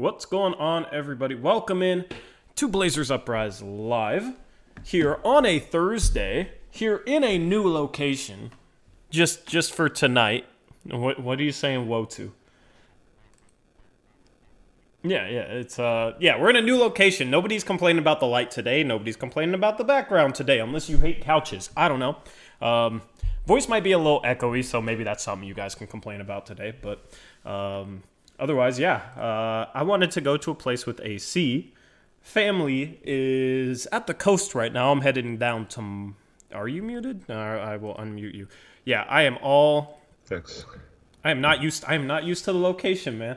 What's going on, everybody? Welcome in to Blazers Uprise Live here on a Thursday, here in a new location, just for tonight. What are you saying whoa to? We're in a new location. Nobody's complaining about the light today. Nobody's complaining about the background today, unless you hate couches. I don't know. Voice might be a little echoey, so maybe that's something you guys can complain about today, but otherwise, I wanted to go to a place with AC. Family is at the coast right now. I'm heading down to... Are you muted? I will unmute you. Yeah, I am all... Thanks. I am not used to the location, man.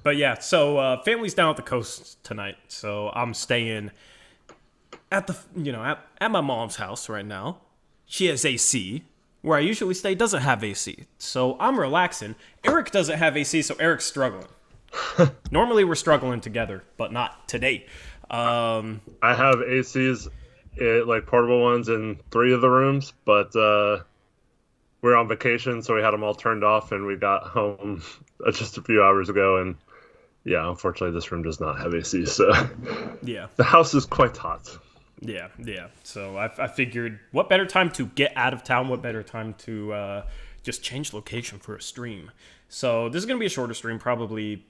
But yeah, so family's down at the coast tonight. So I'm staying at at my mom's house right now. She has AC. Where I usually stay doesn't have AC. So I'm relaxing. Eric doesn't have AC, so Eric's struggling. Normally we're struggling together, but not today. I have ACs, like portable ones in 3 of the rooms, but we're on vacation, so we had them all turned off, and we got home just a few hours ago, and yeah, unfortunately this room does not have AC, so yeah, the house is quite hot. Yeah. So I figured, what better time to get out of town? What better time to just change location for a stream? So this is going to be a shorter stream, probably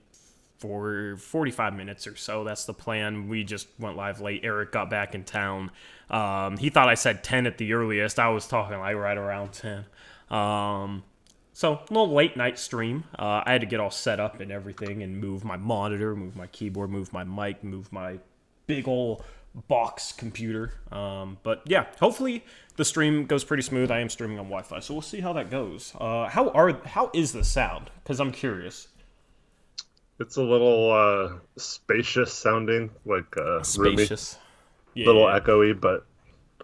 for 45 minutes or so. That's the plan. We just went live late. Eric got back in town. He thought I said 10 at the earliest. I was talking like right around 10. So a little late night stream. I had to get all set up and everything and move my monitor, move my keyboard, move my mic, move my big ol' box computer. But yeah, hopefully the stream goes pretty smooth. I am streaming on Wi-Fi, so we'll see how that goes. How is the sound? Because I'm curious. It's a little spacious sounding, like spacious, roomy, little echoey, but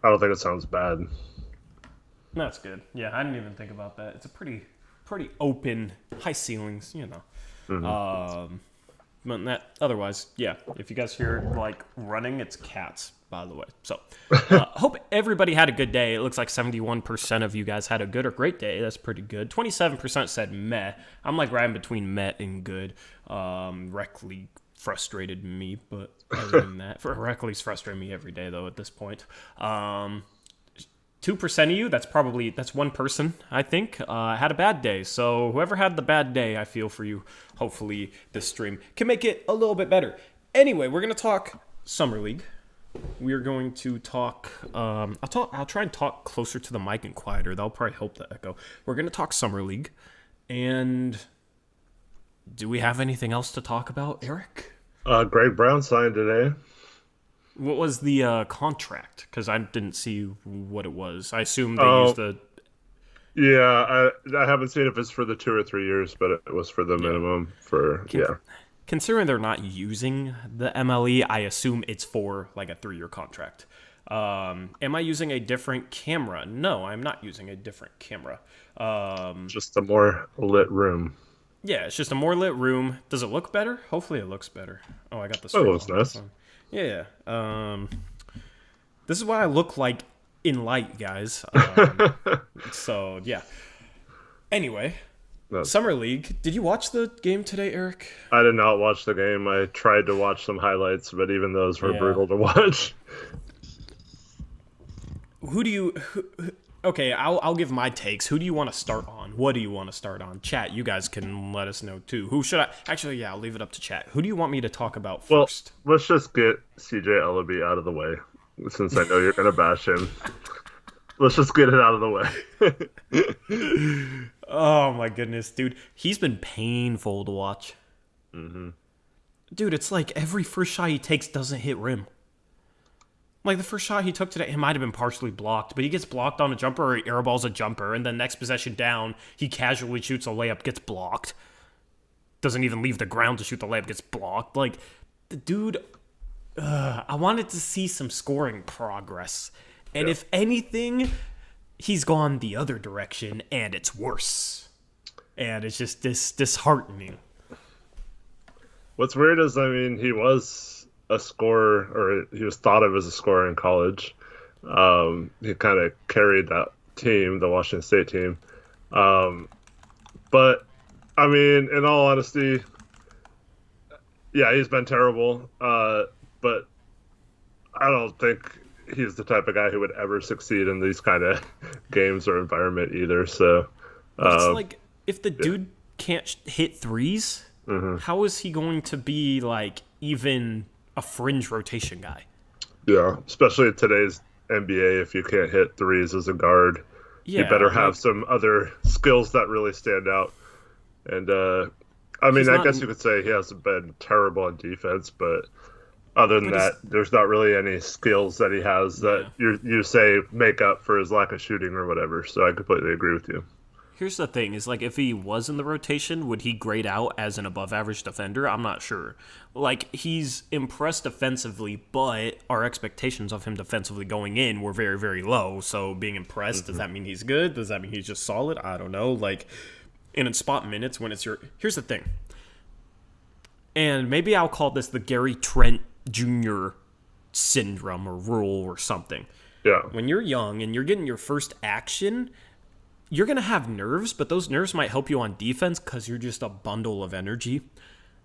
I don't think it sounds bad. That's good. Yeah, I didn't even think about that. It's a pretty open, high ceilings, Mm-hmm. But otherwise, yeah. If you guys hear like running, it's cats, by the way. So, hope everybody had a good day. It looks like 71% of you guys had a good or great day. That's pretty good. 27% said meh. I'm like right in between meh and good. Reckley frustrated me, but other than that, Reckley's frustrating me every day though. At this point, 2% of you, that's one person, I think, had a bad day. So whoever had the bad day, I feel for you. Hopefully this stream can make it a little bit better. Anyway, we're going to talk Summer League. We're going to talk, I'll try and talk closer to the mic and quieter. That'll probably help the echo. We're going to talk Summer League. And do we have anything else to talk about, Eric? Greg Brown signed today. What was the contract? Because I didn't see what it was. I assume they used the... Yeah, I haven't seen if it's for the 2 or 3 years, but it was for the minimum Considering they're not using the MLE, I assume it's for like a 3-year contract. Am I using a different camera? No, I'm not using a different camera. Just a more lit room. Yeah, it's just a more lit room. Does it look better? Hopefully it looks better. Oh, I got the... Oh, it looks nice. Yeah. This is what I look like in light, guys. So, yeah. Anyway, Summer League. Did you watch the game today, Eric? I did not watch the game. I tried to watch some highlights, but even those were brutal to watch. Okay, I'll give my takes. Who do you want to start on? What do you want to start on? Chat, you guys can let us know too. Who should I... Actually, yeah, I'll leave it up to chat. Who do you want me to talk about first? Well, let's just get CJ Elleby out of the way, since I know you're going to bash him. Let's just get it out of the way. Oh my goodness, dude. He's been painful to watch. Mm-hmm. Dude, it's like every first shot he takes doesn't hit rim. Like, the first shot he took today, it might have been partially blocked, but he gets blocked on a jumper or he airballs a jumper, and then next possession down, he casually shoots a layup, gets blocked. Doesn't even leave the ground to shoot the layup, gets blocked. Like, the dude... I wanted to see some scoring progress. And if anything, he's gone the other direction, and it's worse. And it's just disheartening. What's weird is, he was... a scorer, or he was thought of as a scorer in college. He kind of carried that team, the Washington State team. But, in all honesty, Yeah, he's been terrible. But I don't think he's the type of guy who would ever succeed in these kind of games or environment either. So, But it's um, like if the yeah. dude can't hit threes, hmm how is he going to be like even a fringe rotation guy? Yeah, especially in today's NBA, if you can't hit threes as a guard, you Yeah, better have like some other skills that really stand out. And I mean, he's I not. guess you could say he hasn't been terrible on defense, but other than But he's that, there's not really any skills that he has that yeah. you say make up for his lack of shooting or whatever. So I completely agree with you. Here's the thing: is like if he was in the rotation, would he grade out as an above-average defender? I'm not sure. Like he's impressed defensively, but our expectations of him defensively going in were very, very low. So being impressed, does hmm that mean he's good? Does that mean he's just solid? I don't know. Like in spot minutes when it's your. Here's the thing, and maybe I'll call this the Gary Trent Jr. syndrome or rule or something. Yeah. When you're young and you're getting your first action, you're going to have nerves, but those nerves might help you on defense because you're just a bundle of energy.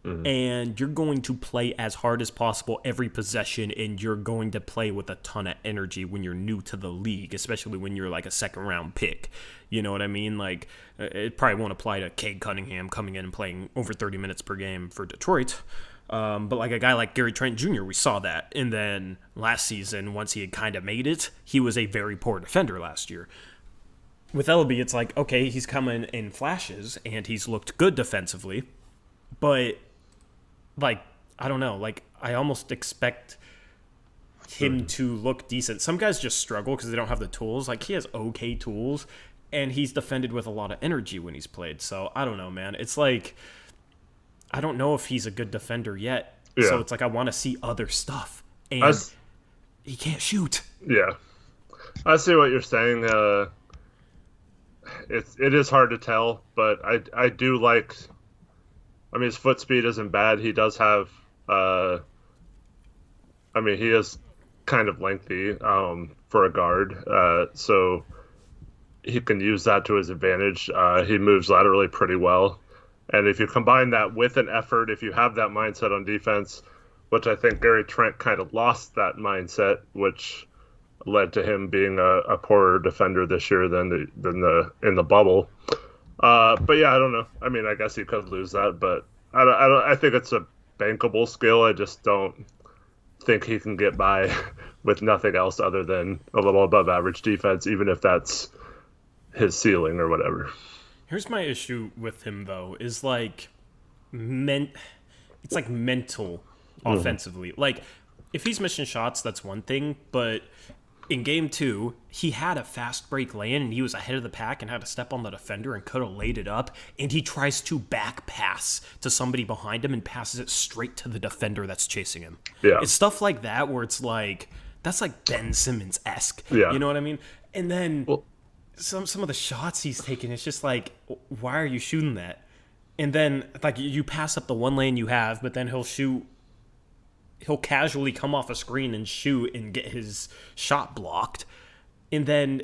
hmm And you're going to play as hard as possible every possession, and you're going to play with a ton of energy when you're new to the league, especially when you're like a second round pick. You know what I mean? Like, it probably won't apply to Cade Cunningham coming in and playing over 30 minutes per game for Detroit. But like a guy like Gary Trent Jr., we saw that. And then last season, once he had kind of made it, he was a very poor defender last year. With Elleby, it's like, okay, he's coming in flashes, and he's looked good defensively. But like I don't know, like I almost expect him hmm to look decent. Some guys just struggle because they don't have the tools. Like he has okay tools, and he's defended with a lot of energy when he's played. So I don't know, man. It's like I don't know if he's a good defender yet. So Yeah. it's like I want to see other stuff, I and s- he can't shoot. yeah. I see what you're saying. It is hard to tell, but I do like. I mean, his foot speed isn't bad. He does have. Uh, I mean, he is kind of lengthy for a guard, so he can use that to his advantage. He moves laterally pretty well, and if you combine that with an effort, if you have that mindset on defense, which I think Gary Trent kind of lost that mindset, which led to him being a poorer defender this year than the in the bubble. But yeah, I don't know. I mean, I guess he could lose that, but I think it's a bankable skill. I just don't think he can get by with nothing else other than a little above average defense, even if that's his ceiling or whatever. Here's my issue with him though: is like men it's like mental hmm offensively. Like if he's missing shots, that's one thing, but in game two, he had a fast break lane and he was ahead of the pack and had to step on the defender and could have laid it up. And he tries to back pass to somebody behind him and passes it straight to the defender that's chasing him. Yeah, It's stuff like that where it's like that's like Ben Simmons esque. yeah. You know what I mean? And then Well, some of the shots he's taking, it's just like, why are you shooting that? And then like you pass up the one lane you have, but then he'll casually come off a screen and shoot and get his shot blocked. And then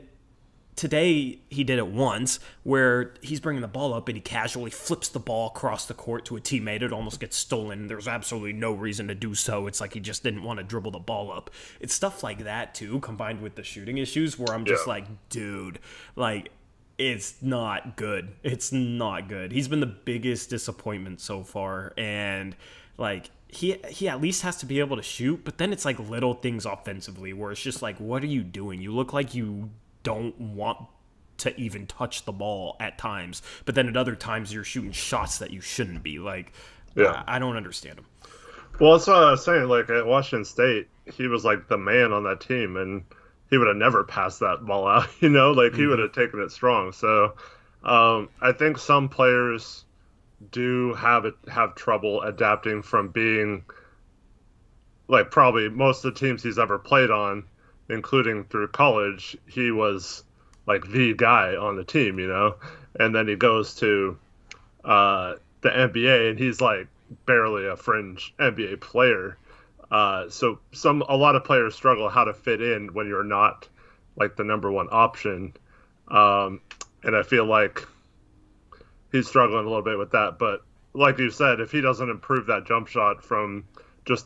today he did it once where he's bringing the ball up and he casually flips the ball across the court to a teammate. It almost gets stolen. There's absolutely no reason to do so. It's like he just didn't want to dribble the ball up. It's stuff like that too, combined with the shooting issues where I'm just yeah. like, dude, like it's not good. It's not good. He's been the biggest disappointment so far, and like he at least has to be able to shoot, but then it's like little things offensively where it's just like, what are you doing? You look like you don't want to even touch the ball at times, but then at other times you're shooting shots that you shouldn't be. Like Yeah. I don't understand him. Well, that's what I was saying. Like at Washington State, he was like the man on that team, and he would have never passed that ball out. Like he would Mm-hmm. have taken it strong. So I think some players do have trouble adapting from being like probably most of the teams he's ever played on, including through college. He was like the guy on the team, and then he goes to the NBA, and he's like barely a fringe NBA player. So a lot of players struggle how to fit in when you're not like the number one option, and I feel like he's struggling a little bit with that. But like you said, if he doesn't improve that jump shot from just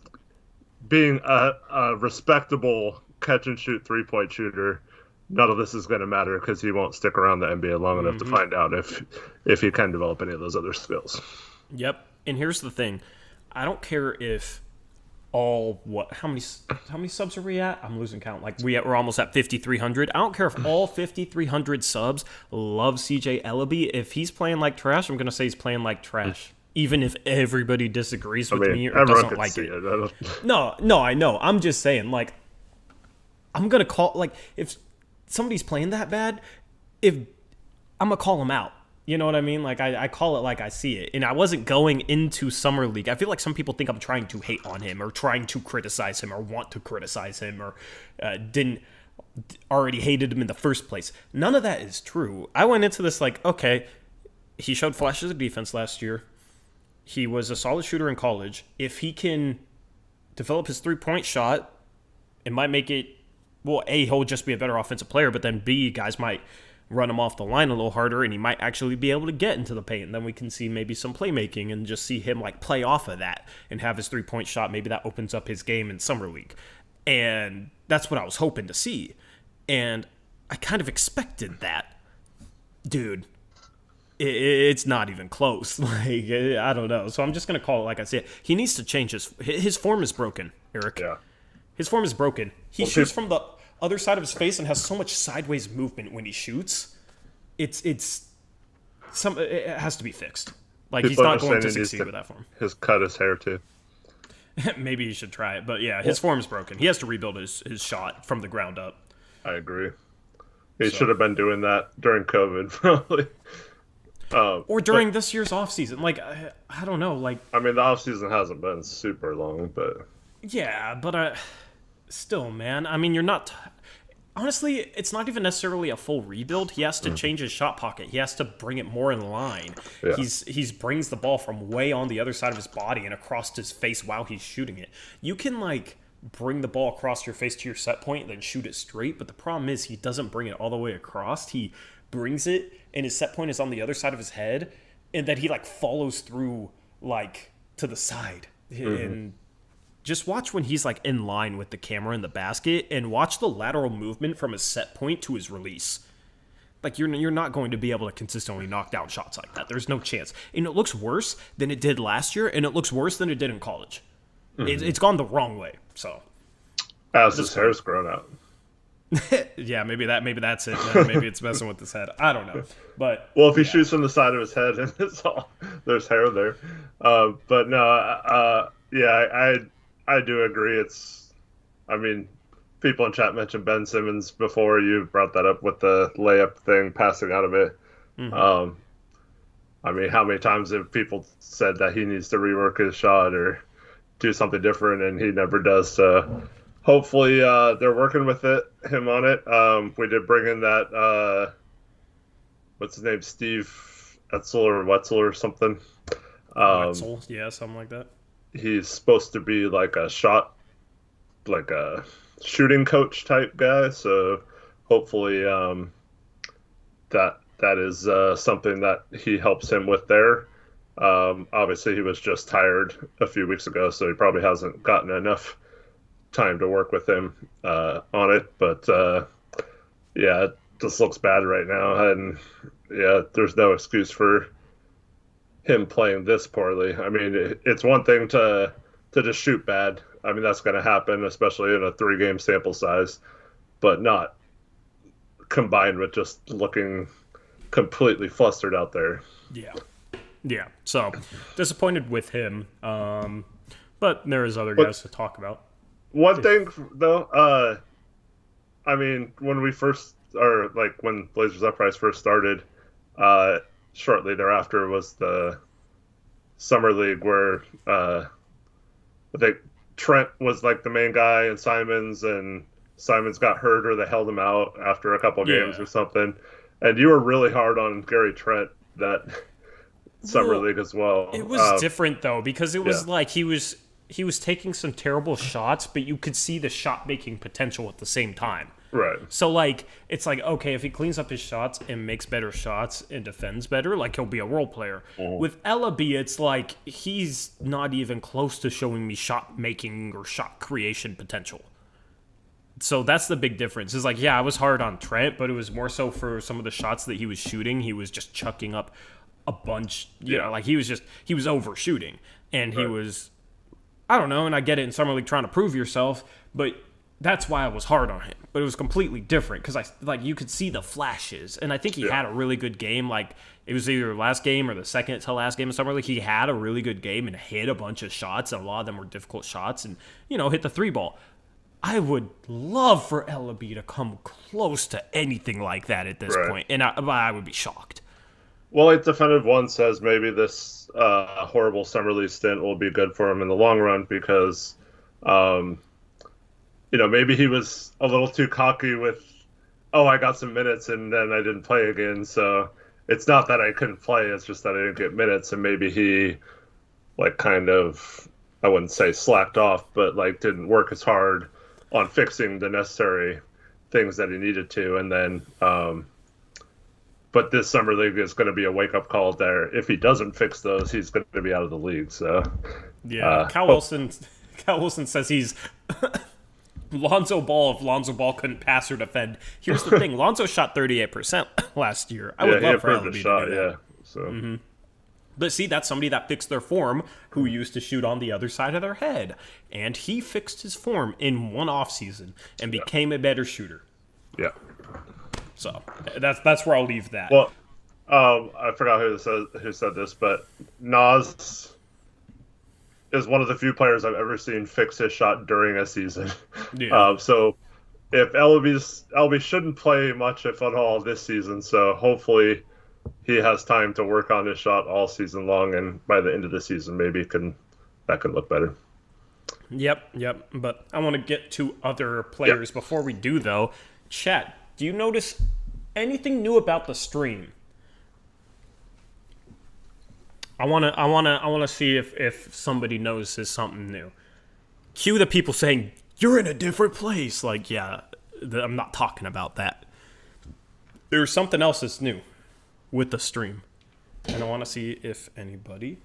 being a respectable catch and shoot 3-point shooter, none of this is going to matter because he won't stick around the NBA long enough to find out if he can develop any of those other skills. Yep. And here's the thing. I don't care if how many subs are we at? I'm losing count. Like we're almost at 5,300. I don't care if all 5,300 subs love CJ Elleby. If he's playing like trash, I'm gonna say he's playing like trash. Even if everybody disagrees with me or doesn't like it. No, I know. I'm just saying, like, I'm gonna call, like, if somebody's playing that bad, I'm gonna call him out. You know what I mean? Like, I call it like I see it. And I wasn't going into Summer League. I feel like some people think I'm trying to hate on him or trying to criticize him or want to criticize him or already hated him in the first place. None of that is true. I went into this like, okay, he showed flashes of defense last year. He was a solid shooter in college. If he can develop his three-point shot, it might make it, well, A, he'll just be a better offensive player, but then B, guys might run him off the line a little harder, and he might actually be able to get into the paint. And then we can see maybe some playmaking and just see him like play off of that and have his three-point shot. Maybe that opens up his game in Summer League. And that's what I was hoping to see. And I kind of expected that. Dude, it's not even close. Like, I don't know. So I'm just going to call it like I said. He needs to change his form is broken, Eric. Yeah. His form is broken. He shoots from the other side of his face and has so much sideways movement when he shoots. It has to be fixed. Like, he's not going to succeed with that form. His cut his hair too. Maybe he should try it, but yeah, his form is broken. He has to rebuild his shot from the ground up. I agree. He should have been doing that during COVID, probably. Or during this year's offseason. Like, I don't know. Like, I mean, the offseason hasn't been super long, but yeah, but still, man. I mean, you're not. Honestly, it's not even necessarily a full rebuild. He has to change his shot pocket. He has to bring it more in line. Yeah. He's brings the ball from way on the other side of his body and across his face while he's shooting it. You can like bring the ball across your face to your set point and then shoot it straight, but the problem is he doesn't bring it all the way across. He brings it and his set point is on the other side of his head, and then he like follows through like to the side. And just watch when he's like in line with the camera in the basket and watch the lateral movement from his set point to his release. Like, you're not going to be able to consistently knock down shots like that. There's no chance. And it looks worse than it did last year, and it looks worse than it did in college. It's gone the wrong way. So as his hair's grown out. Yeah, maybe that's it. Maybe it's messing with his head. I don't know. But well, if he shoots from the side of his head and it's all there's hair there. But no, yeah, I do agree. I mean, people in chat mentioned Ben Simmons before. You brought that up with the layup thing, passing out of it. I mean, how many times have people said that he needs to rework his shot or do something different, and he never does. So hopefully they're working with him on it. We did bring in that, what's his name, Steve Etzel or Wetzel or something. Wetzel, yeah, something like that. He's supposed to be like a shooting coach type guy. So hopefully that is something that he helps him with there. Obviously he was just tired a few weeks ago, so he probably hasn't gotten enough time to work with him on it. But yeah, it just looks bad right now. And yeah, there's no excuse for him playing this poorly. I mean, it's one thing to just shoot bad. I mean, that's going to happen, especially in a 3-game sample size, but not combined with just looking completely flustered out there. Yeah. So disappointed with him. But there's other guys to talk about. One thing though, I mean, when Blazers Uprise first started, shortly thereafter was the Summer League where I think Trent was like the main guy and Simons got hurt or they held him out after a couple of games or something. And you were really hard on Gary Trent that Summer League as well. It was different though, because it was like he was taking some terrible shots, but you could see the shot making potential at the same time. Right. So, like, it's like, okay, if he cleans up his shots and makes better shots and defends better, like, he'll be a role player. With Elleby, it's like, he's not even close to showing me shot making or shot creation potential. So that's the big difference. Is like, yeah, I was hard on Trent, but it was more so for some of the shots that he was shooting. He was just chucking up a bunch, you know, like he was overshooting. And he was, I don't know, and I get it in Summer League trying to prove yourself, but that's why I was hard on him. But it was completely different because you could see the flashes, and I think he had a really good game. Like, it was either last game or the second to last game of Summer League. He had a really good game and hit a bunch of shots, and a lot of them were difficult shots, and, you know, hit the 3-ball. I would love for Elleby to come close to anything like that at this point, and I would be shocked. Well, like Defended One says, maybe this horrible Summer League stint will be good for him in the long run because, you know, maybe he was a little too cocky with, oh, I got some minutes and then I didn't play again. So it's not that I couldn't play, it's just that I didn't get minutes. And maybe he, like, kind of, I wouldn't say slacked off, but, like, didn't work as hard on fixing the necessary things that he needed to. And then, but this Summer League is going to be a wake-up call there. If he doesn't fix those, he's going to be out of the league. So, yeah, Cal Wilson says he's Lonzo Ball if Lonzo Ball couldn't pass or defend. Here's the thing: Lonzo shot 38% last year. I would love for Elleby to do that. Yeah, so. But see, that's somebody that fixed their form who used to shoot on the other side of their head, and he fixed his form in one offseason and became a better shooter. Yeah. So that's where I'll leave that. Well, I forgot who said this, but Nas is one of the few players I've ever seen fix his shot during a season. Yeah. So if Elleby shouldn't play much, if at all, this season, so hopefully he has time to work on his shot all season long, and by the end of the season, maybe that can look better. Yep. But I want to get to other players before we do, though. Chat, do you notice anything new about the stream? I want to see if somebody notices something new. Cue the people saying, "You're in a different place." Like, yeah, I'm not talking about that. There's something else that's new with the stream, and I want to see if anybody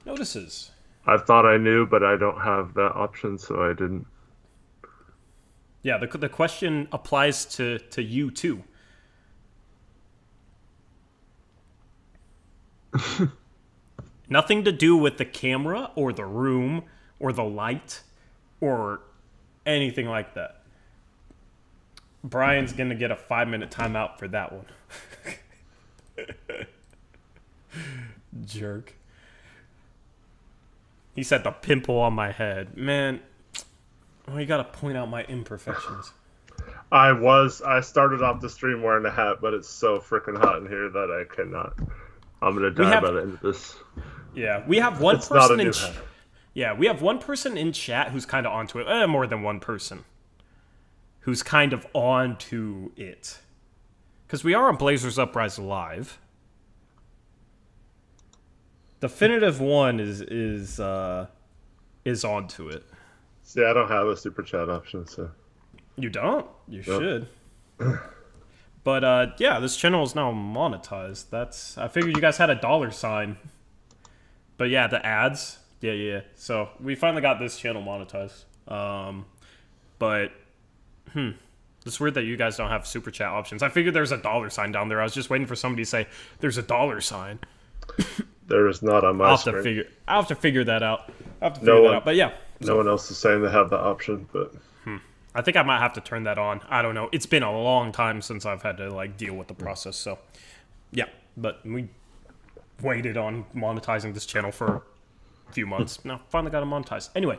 notices. I thought I knew, but I don't have that option, so I didn't. Yeah, the question applies to you too. Nothing to do with the camera or the room or the light or anything like that. Brian's going to get a 5-minute timeout for that one. Jerk. He said the pimple on my head. Man, well, you got to point out my imperfections. I started off the stream wearing a hat, but it's so freaking hot in here that I cannot. I'm gonna die by the end of this. Yeah, we have one person in chat. Yeah, we have one person in chat who's kind of onto it. More than one person who's kind of onto it, because we are on Blazers Uprise Live. Definitive One is onto it. See, I don't have a super chat option, so. You don't? You should. But yeah, this channel is now monetized. I figured you guys had a $sign. But yeah, the ads. Yeah. So we finally got this channel monetized. But it's weird that you guys don't have super chat options. I figured there's a $sign down there. I was just waiting for somebody to say there's a $sign. There is not on my screen. I'll have to figure that out. But yeah. No one else is saying they have the option, but I think I might have to turn that on. I don't know. It's been a long time since I've had to deal with the process. So, yeah. But we waited on monetizing this channel for a few months. Now, finally got it monetized. Anyway,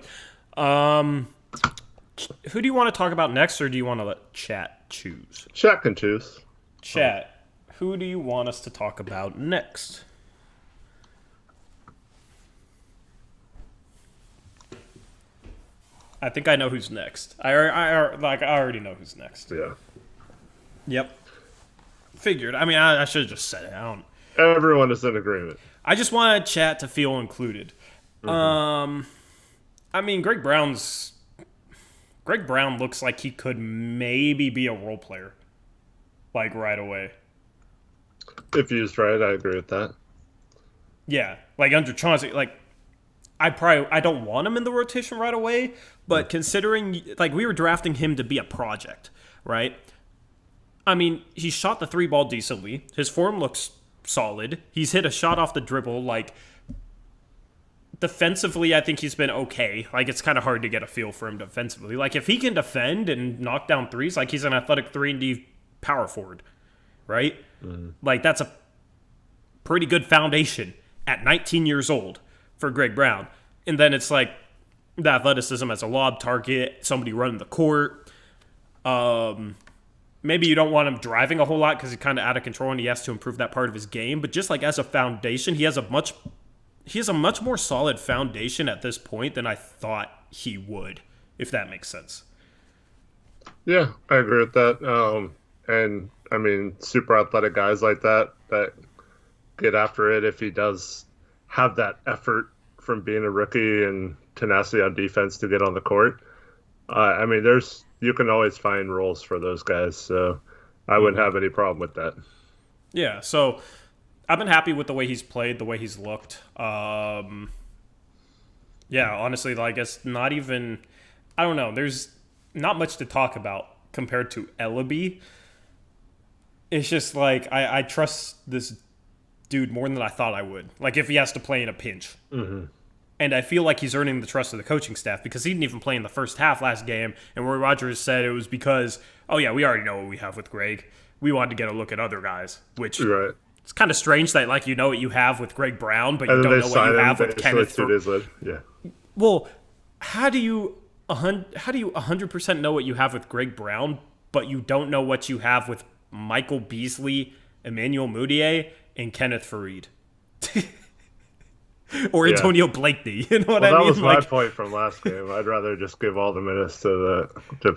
who do you want to talk about next, or do you want to let chat choose? Chat can choose. Chat, who do you want us to talk about next? I think I know who's next. I already know who's next. Yeah. Yep. Figured. I mean, I should have just said it. Everyone is in agreement. I just wanted chat to feel included. I mean, Greg Brown's Greg Brown looks like he could maybe be a role player, like right away. If used right, I agree with that. Yeah, like under Chauncey, like I don't want him in the rotation right away, but considering like we were drafting him to be a project, right? I mean, he shot the 3 ball decently. His form looks solid. He's hit a shot off the dribble. Like defensively, I think he's been okay. Like it's kind of hard to get a feel for him defensively. Like if he can defend and knock down threes, like he's an athletic 3-and-D power forward, right? Like that's a pretty good foundation at 19 years old for Greg Brown. And then it's like the athleticism as a lob target, somebody running the court. Maybe you don't want him driving a whole lot because he's kind of out of control and he has to improve that part of his game. But just like as a foundation, he has a much more solid foundation at this point than I thought he would, if that makes sense. Yeah, I agree with that. And I mean, super athletic guys like that get after it if he does have that effort from being a rookie and tenacity on defense to get on the court. I mean, you can always find roles for those guys, so I wouldn't have any problem with that. Yeah, so I've been happy with the way he's played, the way he's looked. Yeah, honestly, like it's not even. I don't know. There's not much to talk about compared to Elleby. It's just like I trust this dude more than I thought I would. Like if he has to play in a pinch. Mm-hmm. And I feel like he's earning the trust of the coaching staff because he didn't even play in the first half last game. And Roy Rogers said it was because, oh yeah, we already know what we have with Greg. We wanted to get a look at other guys, which right. It's kind of strange that like you know what you have with Greg Brown, but you don't know what you have with Kenneth. 2 days later. Yeah. Well, how do you 100% know what you have with Greg Brown, but you don't know what you have with Michael Beasley, Emmanuel Mudiay, and Kenneth Farid? Or Antonio Blakeney, you know what I mean? That was my point from last game. I'd rather just give all the minutes to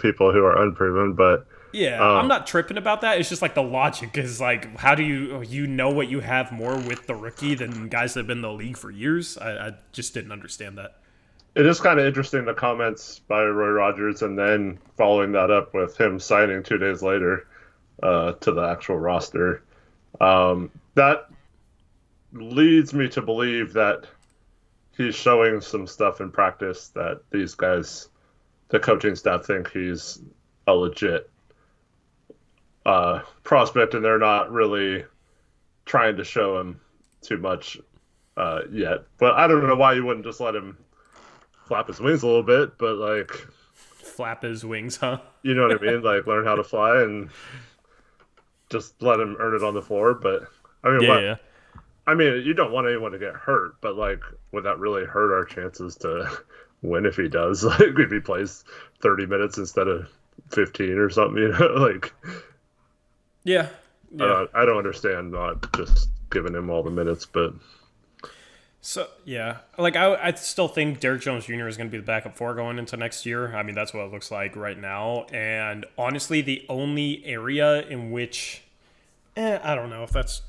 people who are unproven, but yeah, I'm not tripping about that. It's just like the logic is like, how do you know what you have more with the rookie than guys that have been in the league for years? I just didn't understand that. It is kind of interesting, the comments by Roy Rogers, and then following that up with him signing 2 days later to the actual roster. That leads me to believe that he's showing some stuff in practice that these guys, the coaching staff, think he's a legit prospect, and they're not really trying to show him too much yet. But I don't know why you wouldn't just let him flap his wings a little bit, but like flap his wings, huh? You know what I mean? Like learn how to fly and just let him earn it on the floor. But I mean, yeah. I mean, you don't want anyone to get hurt, but like, would that really hurt our chances to win if he does? Like, if he plays 30 minutes instead of 15 or something, you know? Like, yeah. I don't understand not just giving him all the minutes, but. So, yeah. Like, I still think Derrick Jones Jr. is going to be the backup 4 going into next year. I mean, that's what it looks like right now. And honestly, the only area in which. I don't know if that's.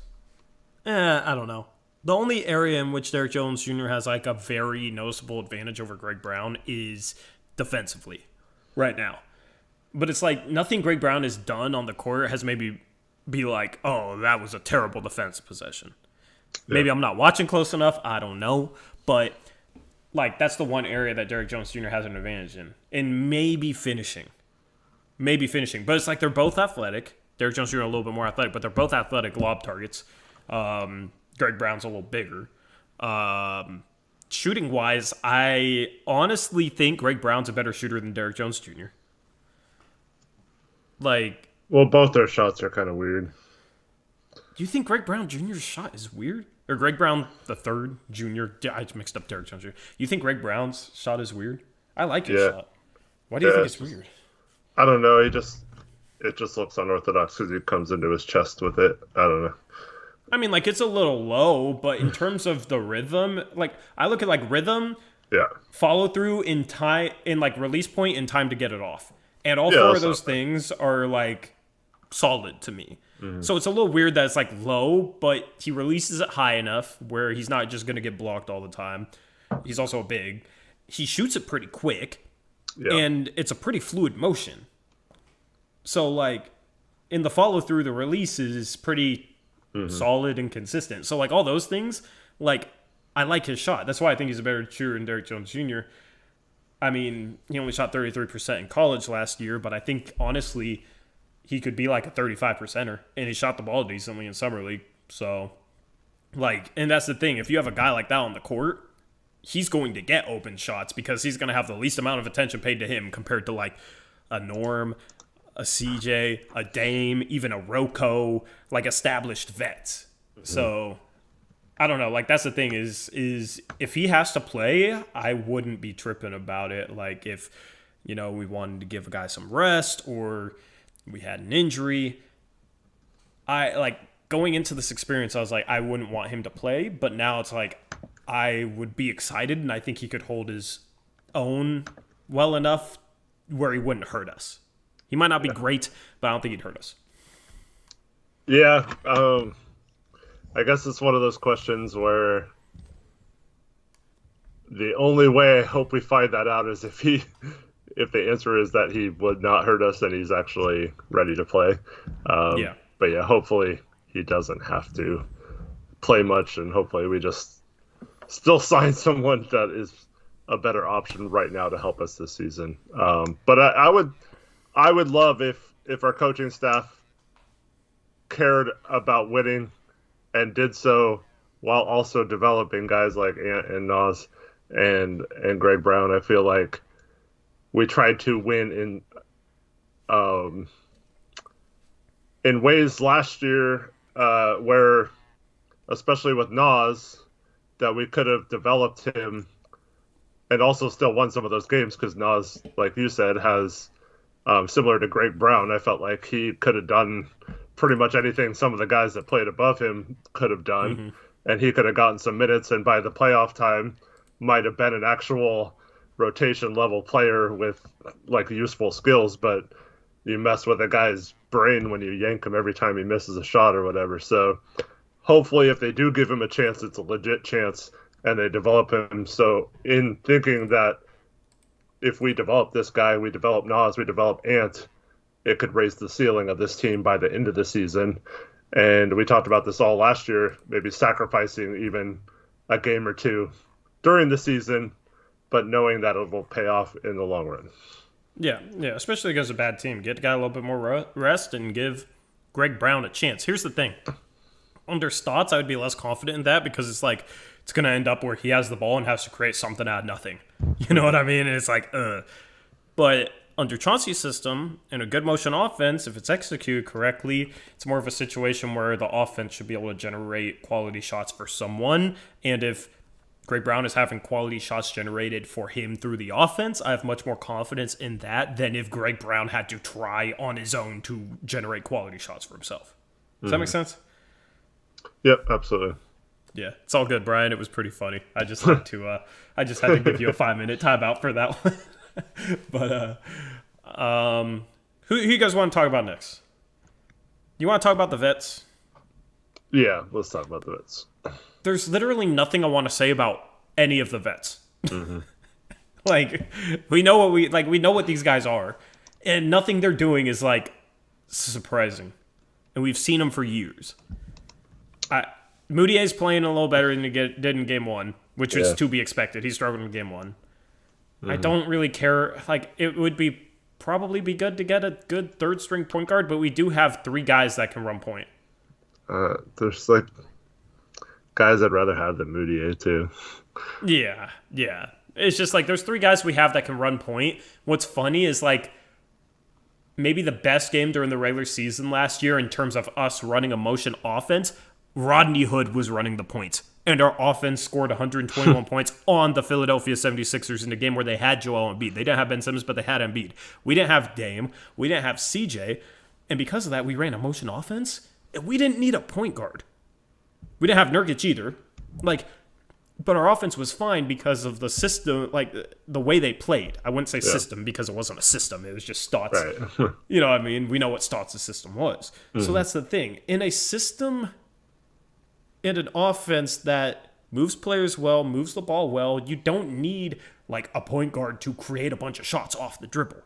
I don't know. The only area in which Derrick Jones Jr. has like a very noticeable advantage over Greg Brown is defensively right now. But it's like nothing Greg Brown has done on the court has maybe be like, oh, that was a terrible defensive possession. Yeah. Maybe I'm not watching close enough. I don't know. But like that's the one area that Derrick Jones Jr. has an advantage in. And maybe finishing. But it's like they're both athletic. Derrick Jones Jr. a little bit more athletic, but they're both athletic lob targets. Greg Brown's a little bigger. Shooting wise, I honestly think Greg Brown's a better shooter than Derrick Jones Jr. Like, well, both their shots are kind of weird. Do you think Greg Brown Jr.'s shot is weird? Or Greg Brown the third Jr.? I mixed up Derrick Jones Jr. You think Greg Brown's shot is weird? I like his shot. Why do you think it's weird? I don't know. It just looks unorthodox because he comes into his chest with it. I don't know. I mean, like, it's a little low, but in terms of the rhythm, like, I look at, like, rhythm, follow through in time, in, like, release point and time to get it off. And all 4 of those things are, like, solid to me. Mm-hmm. So it's a little weird that it's, like, low, but he releases it high enough where he's not just going to get blocked all the time. He's also big. He shoots it pretty quick. Yeah. And it's a pretty fluid motion. So, like, in the follow-through, the release is pretty solid and consistent. So, like, all those things, like, I like his shot. That's why I think he's a better shooter than Derrick Jones Jr. I mean, he only shot 33% in college last year, but I think, honestly, he could be like a 35%er. And he shot the ball decently in Summer League. So, like, and that's the thing. If you have a guy like that on the court, he's going to get open shots because he's going to have the least amount of attention paid to him compared to, like, a Norm, a CJ, a Dame, even a Rocco, like established vets. So I don't know. Like, that's the thing is if he has to play, I wouldn't be tripping about it. Like, if, you know, we wanted to give a guy some rest or we had an injury, I like going into this experience, I was like, I wouldn't want him to play. But now it's like, I would be excited and I think he could hold his own well enough where he wouldn't hurt us. He might not be great, but I don't think he'd hurt us. Yeah, I guess it's one of those questions where the only way I hope we find that out is if the answer is that he would not hurt us and he's actually ready to play. Yeah. But yeah, hopefully he doesn't have to play much, and hopefully we just still sign someone that is a better option right now to help us this season. But I would love if our coaching staff cared about winning and did so while also developing guys like Ant and Nas and Greg Brown. I feel like we tried to win in ways last year where, especially with Nas, that we could have developed him and also still won some of those games because Nas, like you said, has similar to Greg Brown. I felt like he could have done pretty much anything some of the guys that played above him could have done, and he could have gotten some minutes, and by the playoff time might have been an actual rotation level player with like useful skills. But you mess with a guy's brain when you yank him every time he misses a shot or whatever. So hopefully if they do give him a chance, it's a legit chance and they develop him. So in thinking that if we develop this guy, we develop Nas, we develop Ant, it could raise the ceiling of this team by the end of the season. And we talked about this all last year, maybe sacrificing even a game or two during the season, but knowing that it will pay off in the long run. Yeah, especially against a bad team. Get the guy a little bit more rest and give Greg Brown a chance. Here's the thing. Under Stotts, I would be less confident in that because it's like it's going to end up where he has the ball and has to create something out of nothing. You know what I mean? And it's like, But under Chauncey's system, in a good motion offense, if it's executed correctly, it's more of a situation where the offense should be able to generate quality shots for someone. And if Greg Brown is having quality shots generated for him through the offense, I have much more confidence in that than if Greg Brown had to try on his own to generate quality shots for himself. Does that make sense? Yep, absolutely. Yeah, it's all good, Brian. It was pretty funny. I just had to give you a 5-minute timeout for that one. But who you guys want to talk about next? You want to talk about the vets? Yeah, let's talk about the vets. There's literally nothing I want to say about any of the vets. Like we know what these guys are, and nothing they're doing is like surprising, and we've seen them for years. Moutier's playing a little better than he did in game one, which was to be expected. He struggled in game one. I don't really care. Like, it would probably be good to get a good third string point guard, but we do have 3 guys that can run point. There's like guys I'd rather have than Moutier too. Yeah. It's just like there's 3 guys we have that can run point. What's funny is like maybe the best game during the regular season last year in terms of us running a motion offense, Rodney Hood was running the points. And our offense scored 121 points on the Philadelphia 76ers in a game where they had Joel Embiid. They didn't have Ben Simmons, but they had Embiid. We didn't have Dame. We didn't have CJ. And because of that, we ran a motion offense. And we didn't need a point guard. We didn't have Nurkic either. But our offense was fine because of the system, like the way they played. I wouldn't say system because it wasn't a system. It was just Stotts. Right. You know what I mean? We know what Stotts' system was. So that's the thing. In a system... in an offense that moves players well, moves the ball well, you don't need like a point guard to create a bunch of shots off the dribble.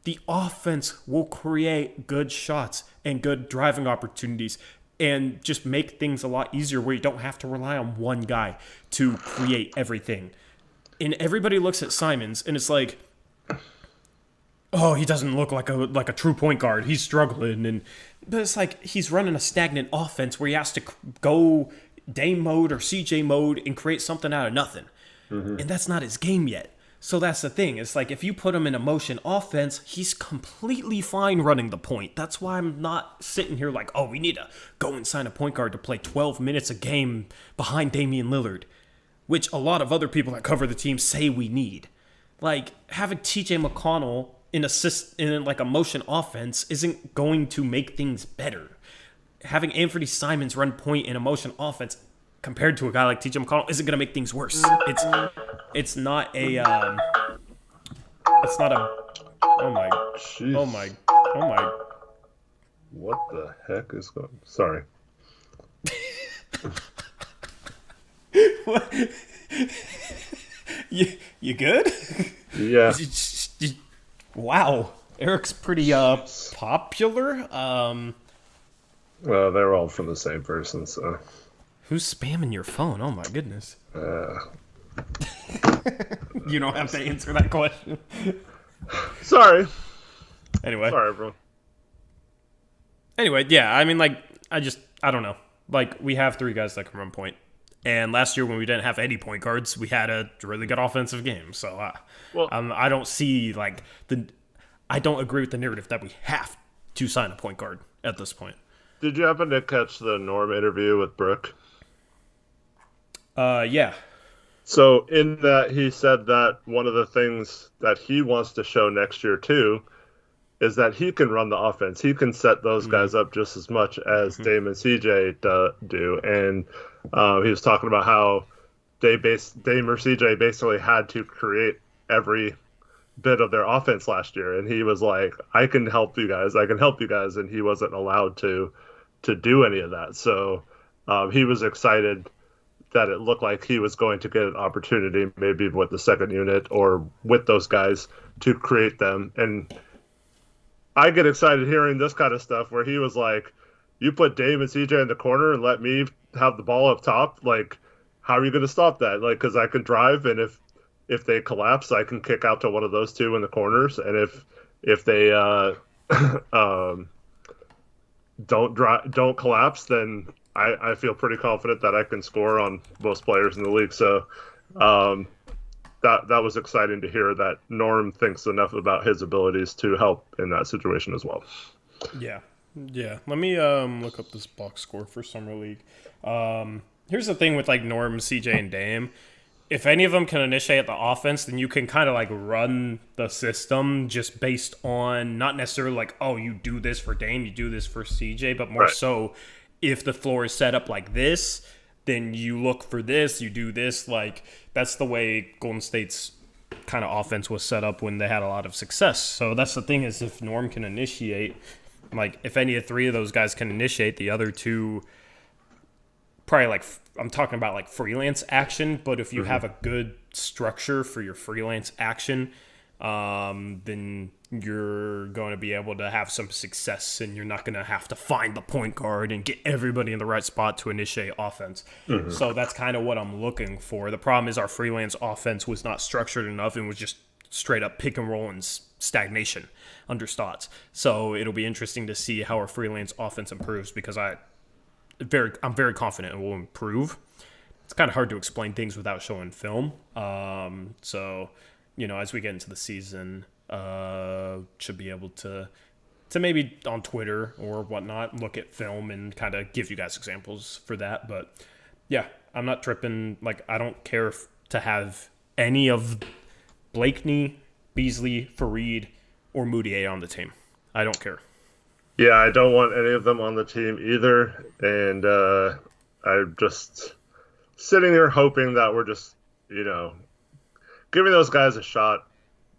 The offense will create good shots and good driving opportunities and just make things a lot easier where you don't have to rely on one guy to create everything. And everybody looks at Simons and it's like, oh, he doesn't look like a true point guard. He's struggling. But it's like he's running a stagnant offense where he has to go Dame mode or CJ mode and create something out of nothing. Mm-hmm. And that's not his game yet. So that's the thing. It's like if you put him in a motion offense, he's completely fine running the point. That's why I'm not sitting here like, oh, we need to go and sign a point guard to play 12 minutes a game behind Damian Lillard, which a lot of other people that cover the team say we need. Like having TJ McConnell in like a motion offense isn't going to make things better. Having Anthony Simons run point in a motion offense compared to a guy like TJ McConnell isn't going to make things worse. It's not a oh my Jeez. oh my what the heck is going on? Sorry. What? You good? Yeah. Wow. Eric's pretty popular. Well, they're all from the same person, so. Who's spamming your phone? Oh my goodness. You don't have to answer that question. Sorry. Anyway. Sorry, bro. Anyway, yeah, I mean, like, I don't know. Like, we have 3 guys that can run point. And last year when we didn't have any point guards, we had a really good offensive game. So, I don't see, like, I don't agree with the narrative that we have to sign a point guard at this point. Did you happen to catch the Norm interview with Brooke? Yeah. So in that, he said that one of the things that he wants to show next year, too, is that he can run the offense. He can set those guys up just as much as Dame and CJ do. And he was talking about how Dame or CJ basically had to create every bit of their offense last year. And he was like, I can help you guys. And he wasn't allowed to do any of that. So he was excited that it looked like he was going to get an opportunity, maybe with the second unit or with those guys, to create them. And I get excited hearing this kind of stuff where he was like, you put Dame and CJ in the corner and let me have the ball up top. Like, how are you going to stop that? Like, because I can drive, and if they collapse, I can kick out to one of those two in the corners. And if they don't collapse, then I feel pretty confident that I can score on most players in the league. So that was exciting to hear that Norm thinks enough about his abilities to help in that situation as well. Yeah. Let me look up this box score for Summer League. Here's the thing with like Norm, CJ, and Dame. If any of them can initiate the offense, then you can kind of like run the system just based on not necessarily like, oh, you do this for Dame, you do this for CJ, but more so if the floor is set up like this, then you look for this, you do this. Like, that's the way Golden State's kind of offense was set up when they had a lot of success. So that's the thing, is if Norm can initiate, like if any of 3 of those guys can initiate, the other 2 probably, like, I'm talking about like freelance action, but if you have a good structure for your freelance action, then you're going to be able to have some success, and you're not going to have to find the point guard and get everybody in the right spot to initiate offense. So that's kind of what I'm looking for. The problem is our freelance offense was not structured enough and was just straight up pick and roll and stagnation under Stotts. So it'll be interesting to see how our freelance offense improves, because I'm very confident it will improve. It's kind of hard to explain things without showing film. So, you know, as we get into the season, should be able to maybe on Twitter or whatnot look at film and kind of give you guys examples for that. But yeah, I'm not tripping. Like, I don't care to have any of Blakeney, Beasley, Fareed, or Moutier on the team. I don't care. Yeah, I don't want any of them on the team either. And I'm just sitting there hoping that we're just, you know, giving those guys a shot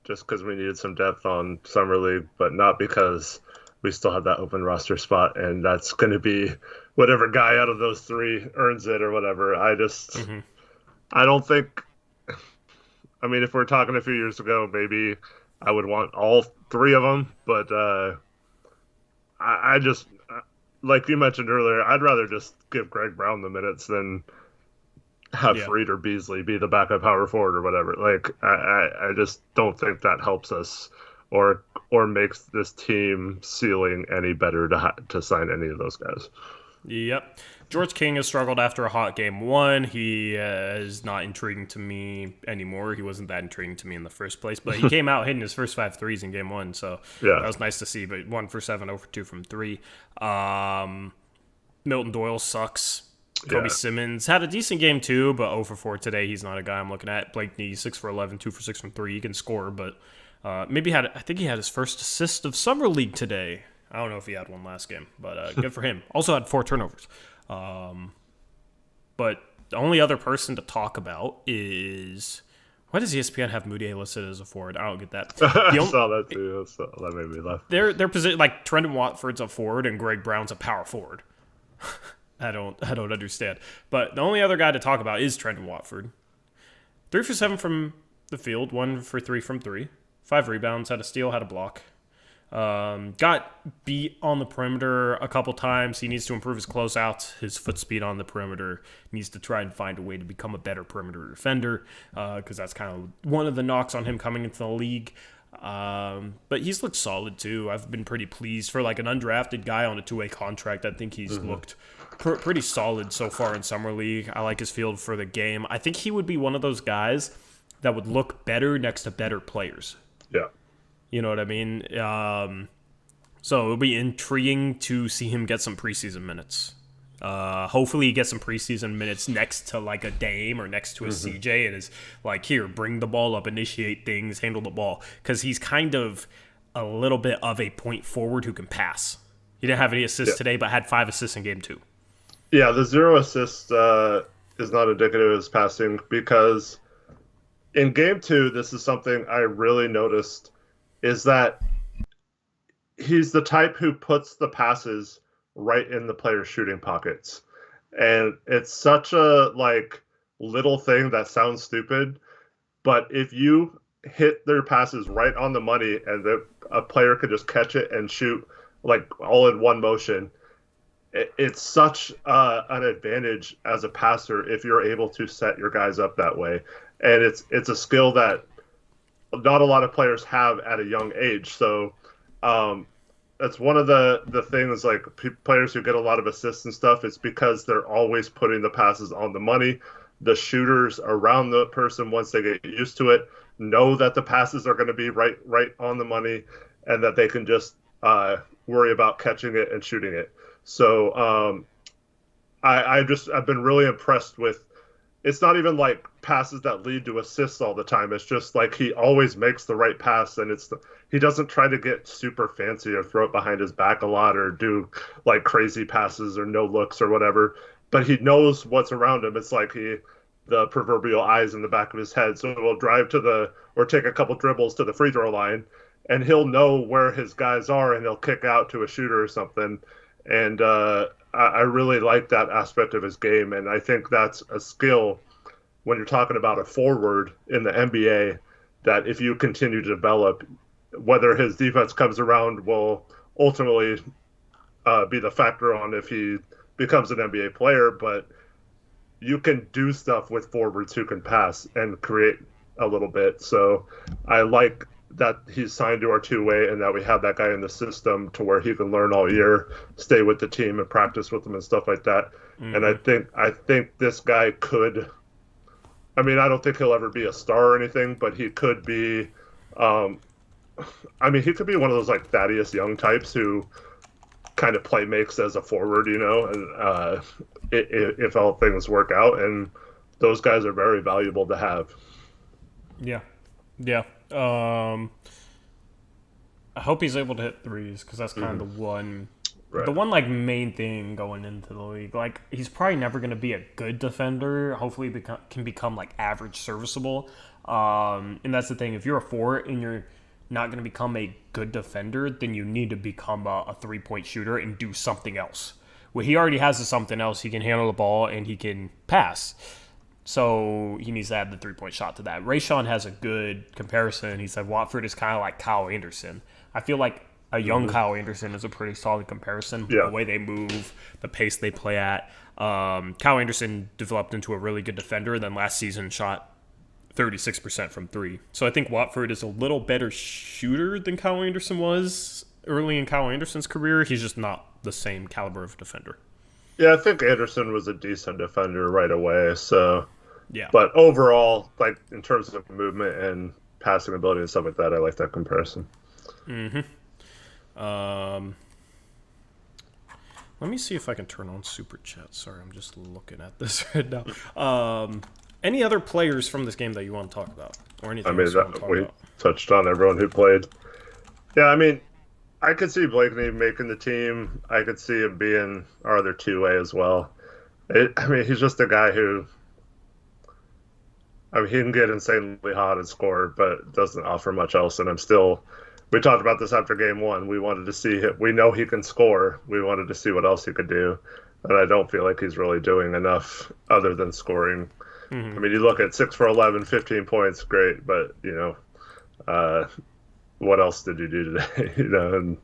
just because we needed some depth on Summer League, but not because we still have that open roster spot, and that's going to be whatever guy out of those 3 earns it or whatever. I just I don't think I mean, if we're talking a few years ago, maybe I would want all three of them, but I just like you mentioned earlier, I'd rather just give Greg Brown the minutes than have Yeah. Freed or Beasley be the backup power forward or whatever. Like I just don't think that helps us or makes this team ceiling any better to sign any of those guys. Yep. George King has struggled after a hot game one. He is not intriguing to me anymore. He wasn't that intriguing to me in the first place, but he came out hitting his first 5 threes in game one, so Yeah. that was nice to see. But 1 for 7, 0 for 2 from 3. Milton Doyle sucks. Kobe Yeah. Simmons had a decent game too, but 0 for 4 today. He's not a guy I'm looking at. Blakeney 6 for 11, 2 for 6 from 3. He can score, but I think he had his first assist of summer league today. I don't know if he had one last game, but good for him. Also had 4 turnovers. But the only other person to talk about is, why does ESPN have Moutier listed as a forward? I don't get that. I saw that too. So that made me laugh. Their position, like Trenton Watford's a forward and Greg Brown's a power forward. I don't understand. But the only other guy to talk about is Trenton Watford. 3 for 7 from the field, 1 for 3 from 3. 5 rebounds, had a steal, had a block. Got beat on the perimeter a couple times. He needs to improve his closeouts, his foot speed on the perimeter. Needs to try and find a way to become a better perimeter defender, because that's kind of one of the knocks on him coming into the league. But he's looked solid too. I've been pretty pleased for like an undrafted guy on a 2-way contract. I think he's looked pretty solid so far in summer league. I like his field for the game. I think he would be one of those guys that would look better next to better players. Yeah. You know what I mean? So it'll be intriguing to see him get some preseason minutes. Hopefully he gets some preseason minutes next to like a Dame or next to a CJ and is like, here, bring the ball up, initiate things, handle the ball. Because he's kind of a little bit of a point forward who can pass. He didn't have any assists today, but had 5 assists in game 2. Yeah, the 0 assist is not indicative of his passing because in game 2, this is something I really noticed, is that he's the type who puts the passes right in the player's shooting pockets. And it's such a like little thing that sounds stupid, but if you hit their passes right on the money and a player could just catch it and shoot like all in one motion, it's such an advantage as a passer if you're able to set your guys up that way. And it's a skill that not a lot of players have at a young age. So that's one of the things, like players who get a lot of assists and stuff, it's because they're always putting the passes on the money. The shooters around the person, once they get used to it, know that the passes are going to be right on the money and that they can just worry about catching it and shooting it. So I've been really impressed with, it's not even like passes that lead to assists all the time. It's just like he always makes the right pass, and he doesn't try to get super fancy or throw it behind his back a lot or do like crazy passes or no looks or whatever. But he knows what's around him. It's like the proverbial eyes in the back of his head. So he'll drive or take a couple dribbles to the free throw line, and he'll know where his guys are, and he'll kick out to a shooter or something. And I really like that aspect of his game, and I think that's a skill when you're talking about a forward in the NBA that if you continue to develop, whether his defense comes around will ultimately be the factor on if he becomes an NBA player, but you can do stuff with forwards who can pass and create a little bit. So I like that he's signed to our 2-way and that we have that guy in the system to where he can learn all year, stay with the team and practice with them and stuff like that. Mm-hmm. And I think this guy could, I mean, I don't think he'll ever be a star or anything, but he could be, he could be one of those like Thaddeus Young types who kind of play makes as a forward, you know, and if all things work out, and those guys are very valuable to have. Yeah. Yeah. I hope he's able to hit threes, because that's kind of the one, right. The one like main thing going into the league. Like, he's probably never going to be a good defender. Hopefully, can become like average, serviceable. And that's the thing. If you're a forward and you're not going to become a good defender, then you need to become a 3-point shooter and do something else. Well, he already has something else. He can handle the ball and he can pass. So he needs to add the 3-point shot to that. Rayshawn has a good comparison. He said Watford is kind of like Kyle Anderson. I feel like a young Kyle Anderson is a pretty solid comparison. Yeah. The way they move, the pace they play at. Kyle Anderson developed into a really good defender, then last season shot 36% from 3. So I think Watford is a little better shooter than Kyle Anderson was early in Kyle Anderson's career. He's just not the same caliber of defender. Yeah, I think Anderson was a decent defender right away. So, yeah. But overall, like in terms of movement and passing ability and stuff like that, I like that comparison. Let me see if I can turn on Super Chat. Sorry, I'm just looking at this right now. Any other players from this game that you want to talk about? Or anything I mean, else you want to talk we about? touched on everyone who played. Yeah, I mean, I could see Blakeney making the team. I could see him being our other two-way as well. I mean, he's just a guy who, I mean, he can get insanely hot and score, but doesn't offer much else. And we talked about this after game 1. We wanted to see him. We know he can score. We wanted to see what else he could do. And I don't feel like he's really doing enough other than scoring. I mean, you look at 6 for 11, 15 points, great. But, what else did you do today? And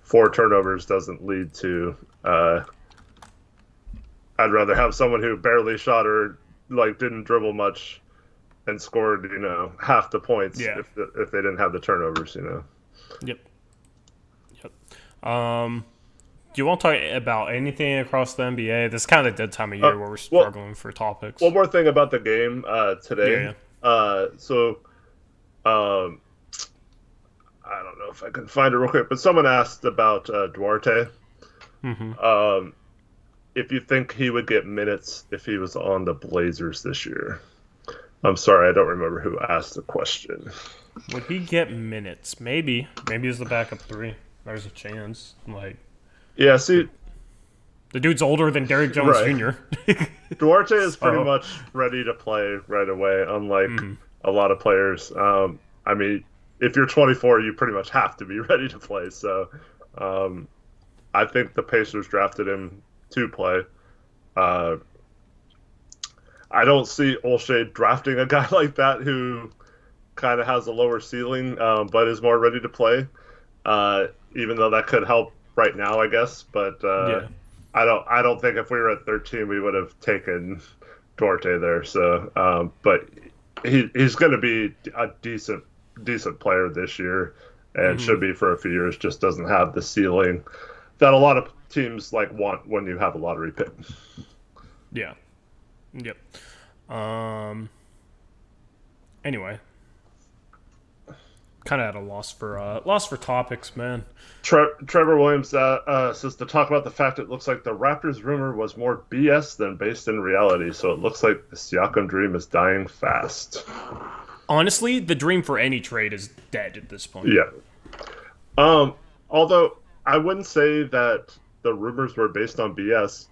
4 turnovers doesn't lead to. I'd rather have someone who barely shot or didn't dribble much and scored half the points if they didn't have the turnovers. Yep. Do you want to talk about anything across the NBA? This is kind of the dead time of year where we're struggling for topics. One more thing about the game today. I don't know if I can find it real quick, but someone asked about Duarte. If you think he would get minutes if he was on the Blazers this year. I'm sorry, I don't remember who asked the question. Would he get minutes? Maybe. Maybe as the backup 3. There's a chance. Yeah, see, the dude's older than Derrick Jones Jr. Duarte is pretty much ready to play right away, unlike a lot of players. I mean, if you're 24, you pretty much have to be ready to play. So I think the Pacers drafted him to play. I don't see Olshey drafting a guy like that who kind of has a lower ceiling but is more ready to play, even though that could help right now, I guess. But I don't think if we were at 13 we would have taken Duarte there. So, but he's going to be a decent player this year and should be for a few years. Just doesn't have the ceiling that a lot of teams want when you have a lottery pick. Yeah. Yep. Anyway, kind of at a loss for topics, man. Trevor Williams says to talk about the fact it looks like the Raptors rumor was more BS than based in reality. So it looks like the Siakam dream is dying fast. Honestly, the dream for any trade is dead at this point. Yeah. Although I wouldn't say that the rumors were based on BS,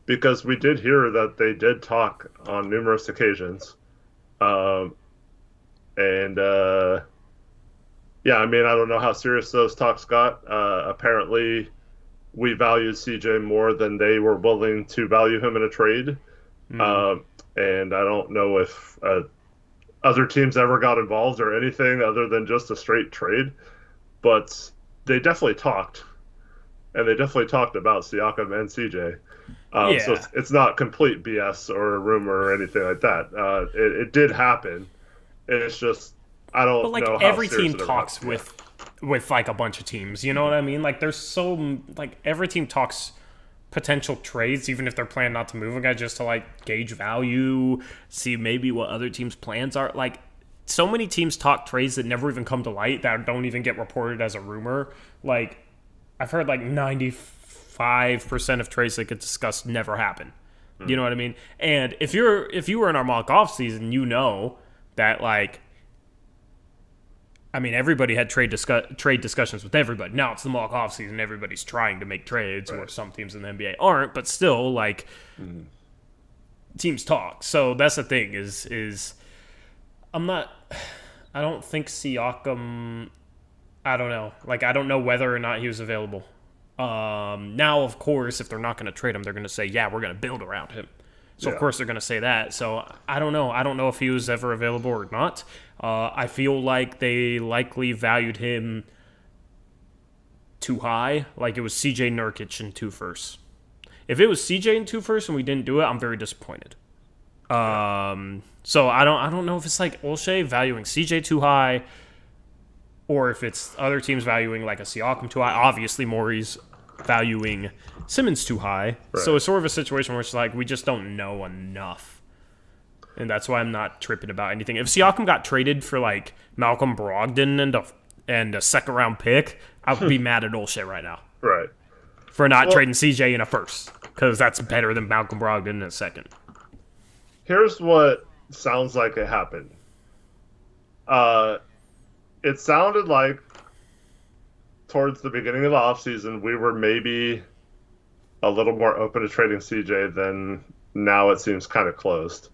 because we did hear that they did talk on numerous occasions. Yeah, I mean, I don't know how serious those talks got. Apparently, we valued CJ more than they were willing to value him in a trade. And I don't know if other teams ever got involved or anything other than just a straight trade. But they definitely talked. And they definitely talked about Siakam and CJ. So it's not complete BS or a rumor or anything like that. It did happen. It's just, I don't know how every team talks with a bunch of teams. You know what I mean? There's every team talks potential trades, even if they're planning not to move a guy, just to gauge value, see maybe what other teams' plans are. So many teams talk trades that never even come to light, that don't even get reported as a rumor. I've heard 95% of trades that get discussed never happen. You know what I mean? And if you were in our mock off season, you know that everybody had trade discussions with everybody. Now it's the mock off season, everybody's trying to make trades, or some teams in the NBA aren't, but still teams talk. So that's the thing is I don't think Siakam, I don't know. I don't know whether or not he was available. Now, of course, if they're not going to trade him, they're going to say, yeah, we're going to build around him. So, of course, they're going to say that. So, I don't know. I don't know if he was ever available or not. I feel like they likely valued him too high. Like it was CJ Nurkic in 2 firsts. If it was CJ in 2 firsts and we didn't do it, I'm very disappointed. So, I don't know if it's like Olshey valuing CJ too high or if it's other teams valuing like a Siakam too high. Obviously, Morey's valuing Simmons too high. Right. So it's sort of a situation where it's like we just don't know enough. And that's why I'm not tripping about anything. If Siakam got traded for like Malcolm Brogdon and a second round pick, I would be mad at Olshey right now. Right. For not trading CJ in a first. Because that's better than Malcolm Brogdon in a second. Here's what sounds like it happened. It sounded like towards the beginning of the offseason, we were maybe a little more open to trading CJ than now it seems kind of closed.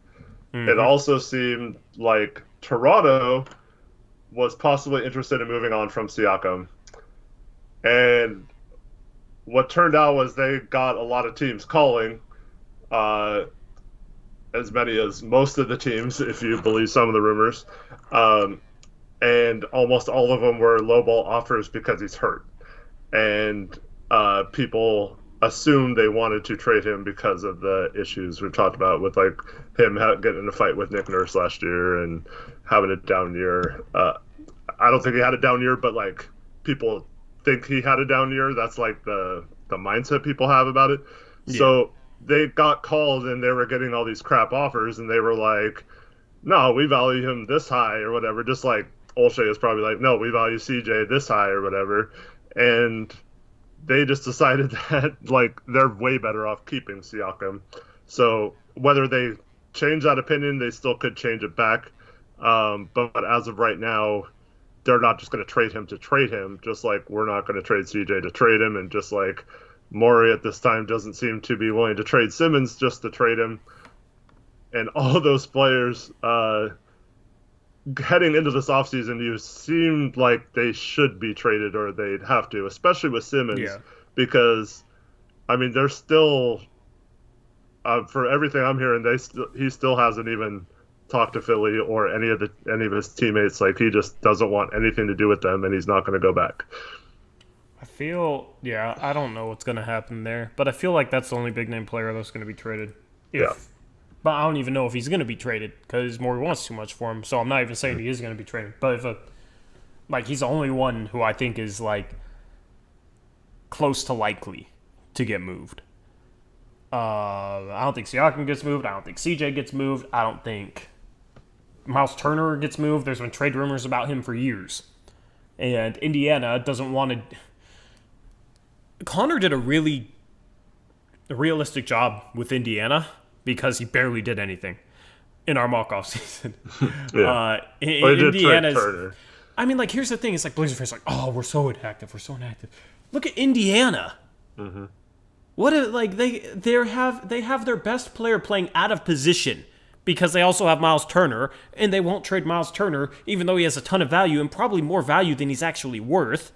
Mm-hmm. It also seemed like Toronto was possibly interested in moving on from Siakam. And what turned out was they got a lot of teams calling, as many as most of the teams, if you believe some of the rumors. And almost all of them were lowball offers because he's hurt. And people assumed they wanted to trade him because of the issues we've talked about with like him getting in a fight with Nick Nurse last year and having a down year. I don't think he had a down year, but like people think he had a down year. That's like the mindset people have about it. Yeah. So they got called and they were getting all these crap offers and they were like, no, we value him this high or whatever. Just like Olshey is probably like, no, we value CJ this high or whatever. And they just decided that like they're way better off keeping Siakam. So whether they change that opinion, they still could change it back. But as of right now, they're not just going to trade him, just like we're not going to trade CJ to trade him. And just like Morey at this time doesn't seem to be willing to trade Simmons just to trade him. And all of those players heading into this offseason, you seemed like they should be traded or they'd have to, especially with Simmons, because, I mean, they're still, for everything I'm hearing, he still hasn't even talked to Philly or any of his teammates. Like, he just doesn't want anything to do with them, and he's not going to go back. I don't know what's going to happen there, but I feel like that's the only big-name player that's going to be traded. But I don't even know if he's going to be traded because Morey wants too much for him. So I'm not even saying he is going to be traded. But he's the only one who I think is like close to likely to get moved. I don't think Siakam gets moved. I don't think CJ gets moved. I don't think Miles Turner gets moved. There's been trade rumors about him for years. And Indiana doesn't want to... Connor did a really realistic job with Indiana because he barely did anything in our mock-off season. Indiana's... I mean, like, here's the thing. It's like Blazer fans are like, oh, we're so inactive. Look at Indiana. Mm-hmm. They have their best player playing out of position because they also have Miles Turner, and they won't trade Miles Turner, even though he has a ton of value and probably more value than he's actually worth.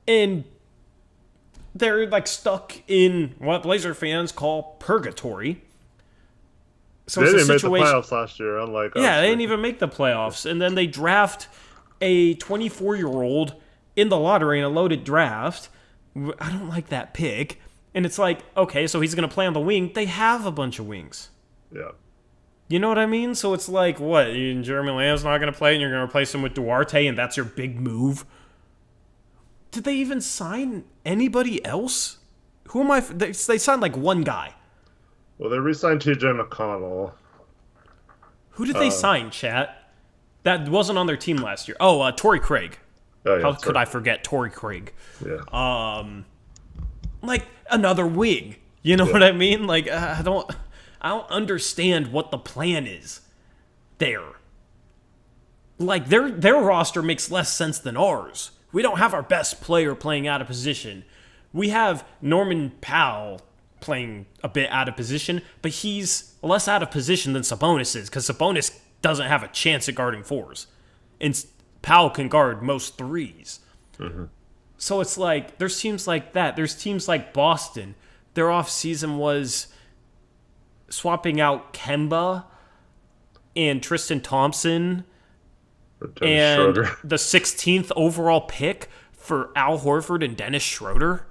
And they're like stuck in what Blazer fans call purgatory. So they didn't make the playoffs last year, unlike us. Yeah, they didn't even make the playoffs. And then they draft a 24-year-old in the lottery in a loaded draft. I don't like that pick. And it's like, okay, so he's going to play on the wing. They have a bunch of wings. Yeah. You know what I mean? So it's like, what? Jeremy Lamb's not going to play and you're going to replace him with Duarte and that's your big move? Did they even sign anybody else? Who am I? They signed like one guy. Well, they re-signed TJ McConnell. Who did they sign, chat? That wasn't on their team last year. Oh, Torrey Craig. Oh, yeah, how could I forget Torrey Craig? Yeah. Like another wing. You know what I mean? Like I don't understand what the plan is there. Like their roster makes less sense than ours. We don't have our best player playing out of position. We have Norman Powell playing a bit out of position, but he's less out of position than Sabonis is because Sabonis doesn't have a chance at guarding fours. And Powell can guard most threes. Mm-hmm. So it's like, there's teams like that. There's teams like Boston. Their offseason was swapping out Kemba and Tristan Thompson and Schroeder. the 16th overall pick for Al Horford and Dennis Schroeder.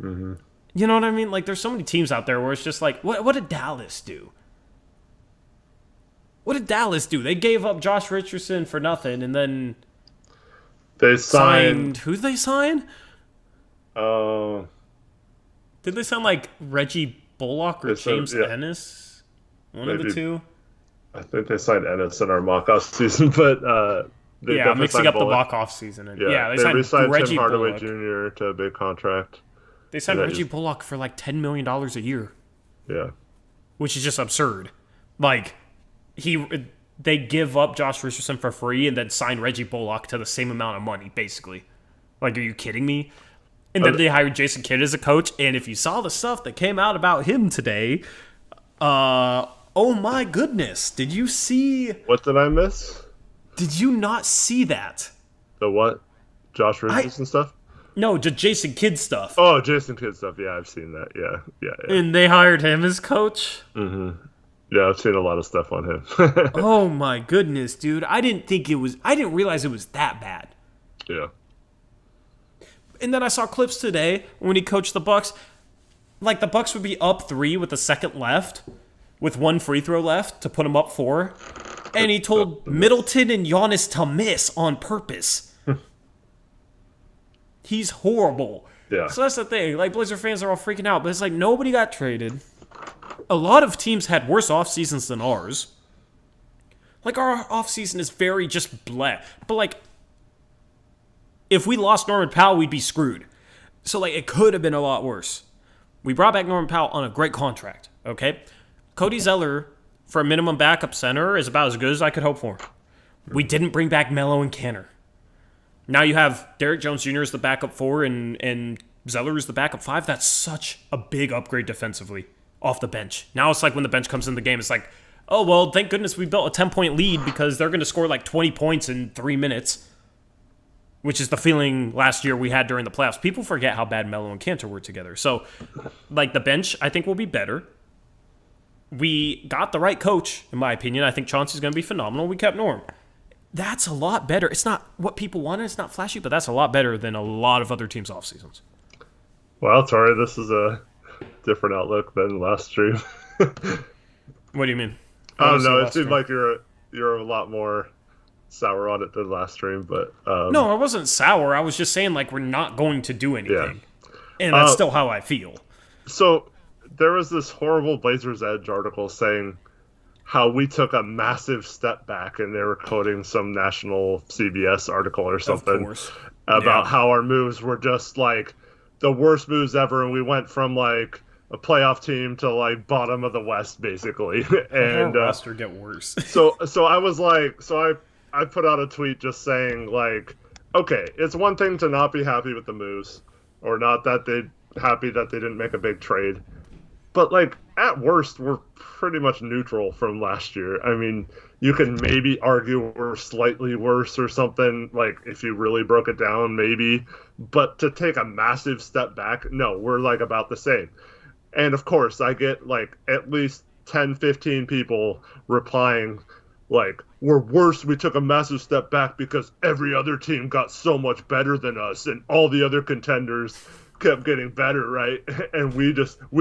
Mm-hmm. You know what I mean? Like, there's so many teams out there where it's just like, what did Dallas do? What did Dallas do? They gave up Josh Richardson for nothing, and then they signed. Who did they sign? Oh, did they sign like Reggie Bullock or James Ennis? One of the two. I think they signed Ennis in our mock-off season, but I'm mixing up the mock-off season. And, they signed re-signed Reggie Tim Hardaway Bullock. Jr. to a big contract. They signed Reggie Bullock for like $10 million a year. Yeah, which is just absurd. Like, they give up Josh Richardson for free and then sign Reggie Bullock to the same amount of money, basically. Like, are you kidding me? And then they hired Jason Kidd as a coach, and if you saw the stuff that came out about him today, oh my goodness, did you see... What did I miss? Did you not see that? The what? Josh Richardson stuff? No, just Jason Kidd stuff. Oh, Jason Kidd stuff. Yeah, I've seen that. Yeah. And they hired him as coach? Mm-hmm. Yeah, I've seen a lot of stuff on him. Oh my goodness, dude. I didn't realize it was that bad. Yeah. And then I saw clips today when he coached the Bucks. Like, the Bucks would be up 3 with a second left, with 1 free throw left to put them up 4. And he told Middleton and Giannis to miss on purpose. He's horrible. Yeah. So that's the thing. Like, Blazer fans are all freaking out, but it's like nobody got traded. A lot of teams had worse off seasons than ours. Like, our off season is very just bleh. But like, if we lost Norman Powell, we'd be screwed. So like, it could have been a lot worse. We brought back Norman Powell on a great contract. Okay, Cody Zeller for a minimum backup center is about as good as I could hope for. We didn't bring back Melo and Kanter. Now you have Derek Jones Jr. as the backup 4 and Zeller is the backup 5. That's such a big upgrade defensively off the bench. Now it's like when the bench comes in the game, it's like, oh, well, thank goodness we built a 10-point lead because they're going to score like 20 points in 3 minutes, which is the feeling last year we had during the playoffs. People forget how bad Melo and Kanter were together. So, like, the bench, I think, will be better. We got the right coach, in my opinion. I think Chauncey's going to be phenomenal. We kept Norm. That's a lot better. It's not what people wanted. It's not flashy, but that's a lot better than a lot of other teams' off seasons. Well, sorry, this is a different outlook than last stream. What do you mean? I don't know. It seemed like you're a lot more sour on it than last stream, but no, I wasn't sour. I was just saying like we're not going to do anything, and that's still how I feel. So there was this horrible Blazers Edge article saying how we took a massive step back, and they were quoting some national CBS article or something about how our moves were just like the worst moves ever, and we went from like a playoff team to like bottom of the West basically. And our roster get worse. so I was like, I put out a tweet just saying like, okay, it's one thing to not be happy with the moves, or not that they happy that they didn't make a big trade, but like at worst we're pretty much neutral from last year. I mean, you can maybe argue we're slightly worse or something, like if you really broke it down, maybe, but to take a massive step back, no, we're like about the same. And of course I get like at least 10-15 people replying like, we're worse, we took a massive step back because every other team got so much better than us and all the other contenders kept getting better, right? And we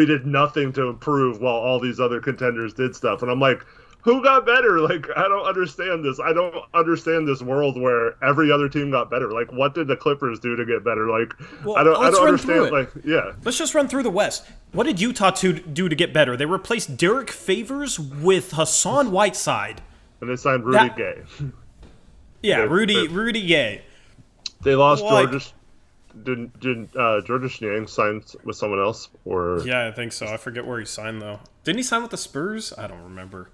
did nothing to improve while all these other contenders did stuff. And I'm like, who got better? Like, I don't understand this. I don't understand this world where every other team got better. Like, what did the Clippers do to get better? Like, well, I don't understand. Like, yeah. Let's just run through the West. What did Utah do to get better? They replaced Derek Favors with Hassan Whiteside. And they signed Rudy Gay. Yeah, Rudy Gay. They lost Georgia. Did Georgia Niang sign with someone else? Or yeah, I think so. I forget where he signed though. Didn't he sign with the Spurs? I don't remember.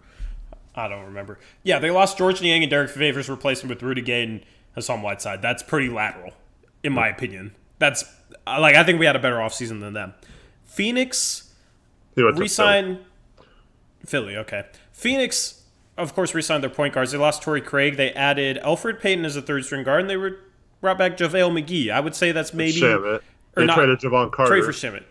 Yeah, they lost George Niang and Derek Favors, replaced him with Rudy Gay and Hassan Whiteside. That's pretty lateral, in my opinion. That's like, I think we had a better offseason than them. Phoenix re-signed Philly. Okay, Phoenix, of course, re-signed their point guards. They lost Torrey Craig. They added Elfrid Payton as a third-string guard, and they brought back JaVale McGee. I would say that's maybe... Shamet. They traded Javon Carter. Trade for Shamet.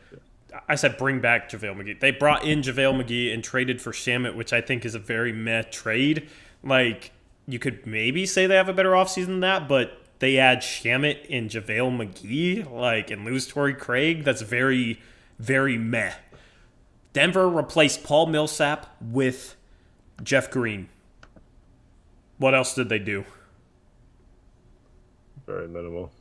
I said bring back JaVale McGee. They brought in JaVale McGee and traded for Shamet, which I think is a very meh trade. Like, you could maybe say they have a better offseason than that, but they add Shamet and JaVale McGee, like, and lose Torrey Craig. That's very, very meh. Denver replaced Paul Millsap with Jeff Green. What else did they do? Very minimal.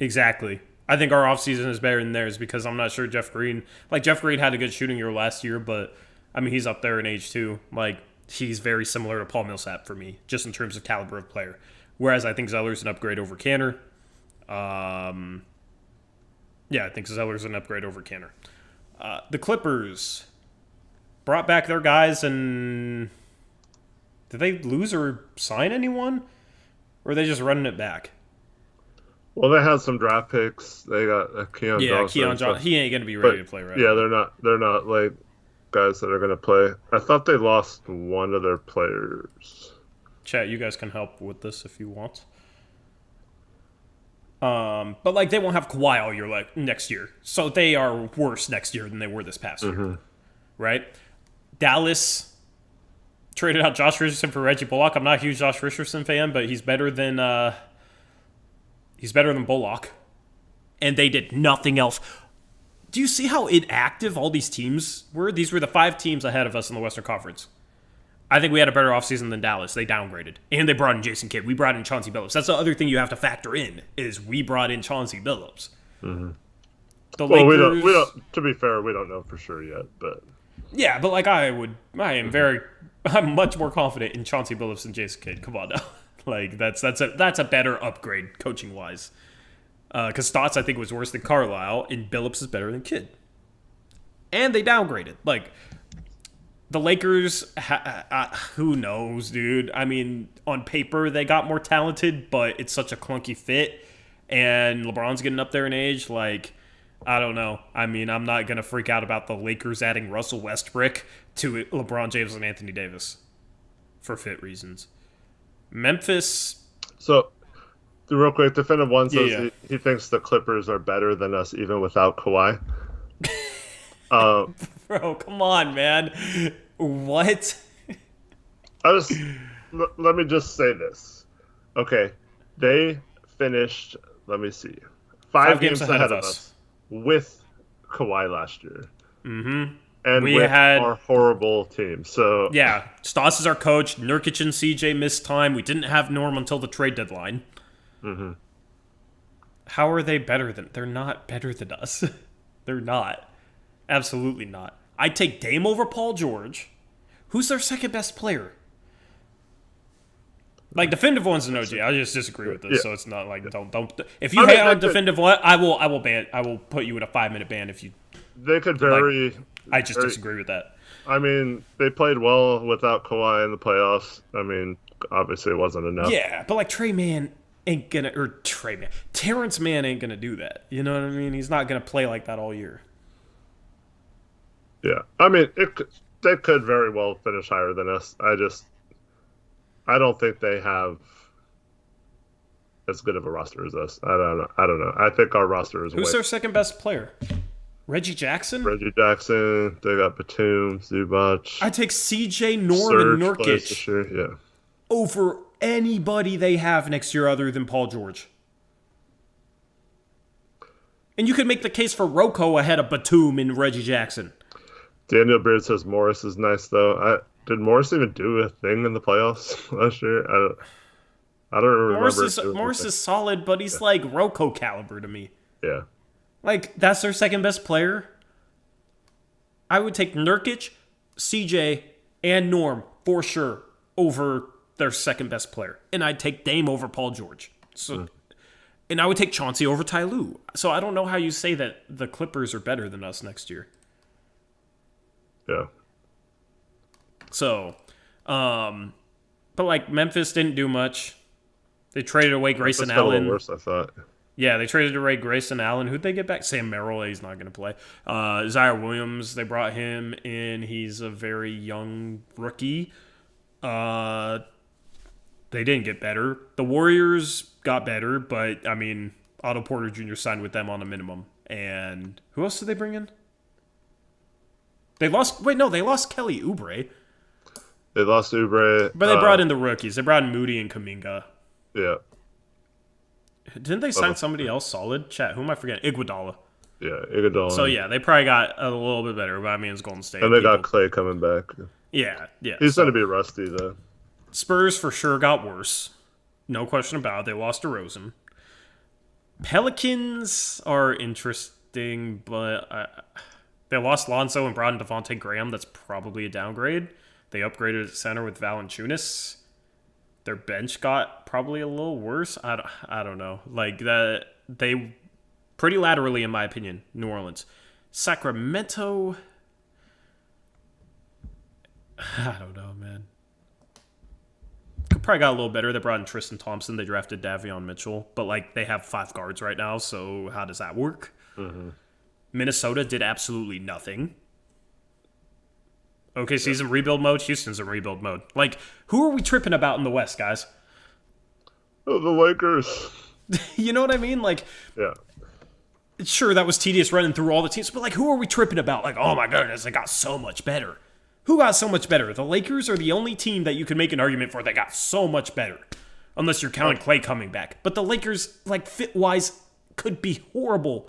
Exactly. I think our offseason is better than theirs because I'm not sure Jeff Green had a good shooting year last year, but I mean, he's up there in age too. Like, he's very similar to Paul Millsap for me, just in terms of caliber of player. Whereas I think Zeller's an upgrade over Canner. I think Zeller's an upgrade over Canner. The Clippers brought back their guys, and did they lose or sign anyone? Or are they just running it back? Well, they had some draft picks. They got Keon Johnson. Keon Johnson. He ain't gonna be ready to play, right? Yeah, they're not like guys that are gonna play. I thought they lost one of their players. Chat, you guys can help with this if you want. But like, they won't have Kawhi all year, like next year, so they are worse next year than they were this past year, right? Dallas traded out Josh Richardson for Reggie Bullock. I'm not a huge Josh Richardson fan, but he's better than Bullock. And they did nothing else. Do you see how inactive all these teams were? These were the 5 teams ahead of us in the Western Conference. I think we had a better offseason than Dallas. They downgraded. And they brought in Jason Kidd. We brought in Chauncey Billups. That's the other thing you have to factor in, is we brought in Chauncey Billups. Mm-hmm. Lakers, we don't. To be fair, we don't know for sure yet, but yeah, but like I'm much more confident in Chauncey Billups than Jason Kidd. Come on now, like that's a better upgrade coaching wise. Because Stotts I think was worse than Carlisle, and Billups is better than Kidd. And they downgraded. Like, the Lakers, who knows, dude? I mean, on paper they got more talented, but it's such a clunky fit, and LeBron's getting up there in age. Like, I don't know. I mean, I'm not going to freak out about the Lakers adding Russell Westbrook to LeBron James and Anthony Davis for fit reasons. Memphis. So, real quick, Definitive One says he thinks the Clippers are better than us even without Kawhi. Bro, come on, man. What? Let me just say this. Okay, they finished, let me see, 5 games ahead of us with Kawhi last year. Mm-hmm. And we had our horrible team. So yeah, Stas is our coach. Nurkic and CJ missed time. We didn't have Norm until the trade deadline. Mm-hmm. How are they better than? They're not better than us. They're not. Absolutely not. I'd take Dame over Paul George. Who's their second best player? Like, Definitive One's an OG. I just disagree with this, yeah. So it's not like don't. If you hate on Definitive One, I will ban. I will put you in a 5-minute ban if you. They could vary. Like, I just disagree with that. I mean, they played well without Kawhi in the playoffs. I mean, obviously it wasn't enough. Yeah, but like Terrence Mann ain't gonna do that. You know what I mean? He's not gonna play like that all year. Yeah, I mean, they could very well finish higher than us. I don't think they have as good of a roster as us. I don't know. I think our roster is. Who's their second best player? Reggie Jackson. They got Batum, Zubac. I take CJ, Norm, and Nurkic yeah, over anybody they have next year other than Paul George. And you could make the case for Rocco ahead of Batum and Reggie Jackson. Daniel Beard says Morris is nice, though. Did Morris even do a thing in the playoffs last year? I don't remember. Morris is solid, but he's like Rocco caliber to me. Yeah. Like, that's their second best player. I would take Nurkic, CJ, and Norm for sure over their second best player. And I'd take Dame over Paul George. So, and I would take Chauncey over Ty Lue. So I don't know how you say that the Clippers are better than us next year. Yeah. So, but like Memphis didn't do much. They traded away Grayson Allen. A little worse, I thought. Yeah, they traded away Grayson Allen. Who'd they get back? Sam Merrill. He's not going to play. Zaire Williams, they brought him in. He's a very young rookie. They didn't get better. The Warriors got better, but, I mean, Otto Porter Jr. signed with them on a minimum. And who else did they bring in? They lost. Wait, no, they lost Kelly Oubre. They lost Oubre. But they brought in the rookies. They brought in Moody and Kuminga. Yeah. Didn't they sign somebody else solid? Chat, who am I forgetting? Iguodala. Yeah, Iguodala. So, yeah, they probably got a little bit better. But I mean, it's Golden State. And they got Clay coming back. Yeah. He's going to be rusty, though. Spurs for sure got worse. No question about it. They lost DeRozan. Pelicans are interesting, but they lost Lonzo and brought in Devontae Graham. That's probably a downgrade. They upgraded at center with Valanciunas. Their bench got probably a little worse. I don't know. Like that, they pretty laterally, in my opinion. New Orleans, Sacramento. I don't know, man. Probably got a little better. They brought in Tristan Thompson. They drafted Davion Mitchell, but like they have 5 guards right now. So how does that work? Mm-hmm. Minnesota did absolutely nothing. OKC's in rebuild mode. Houston's in rebuild mode. Like, who are we tripping about in the West, guys? Oh, the Lakers. You know what I mean? Like, yeah. Sure, that was tedious running through all the teams, but like, who are we tripping about? Like, oh my goodness, they got so much better. Who got so much better? The Lakers are the only team that you can make an argument for that got so much better. Unless you're counting Clay coming back. But the Lakers, like, fit-wise, could be horrible.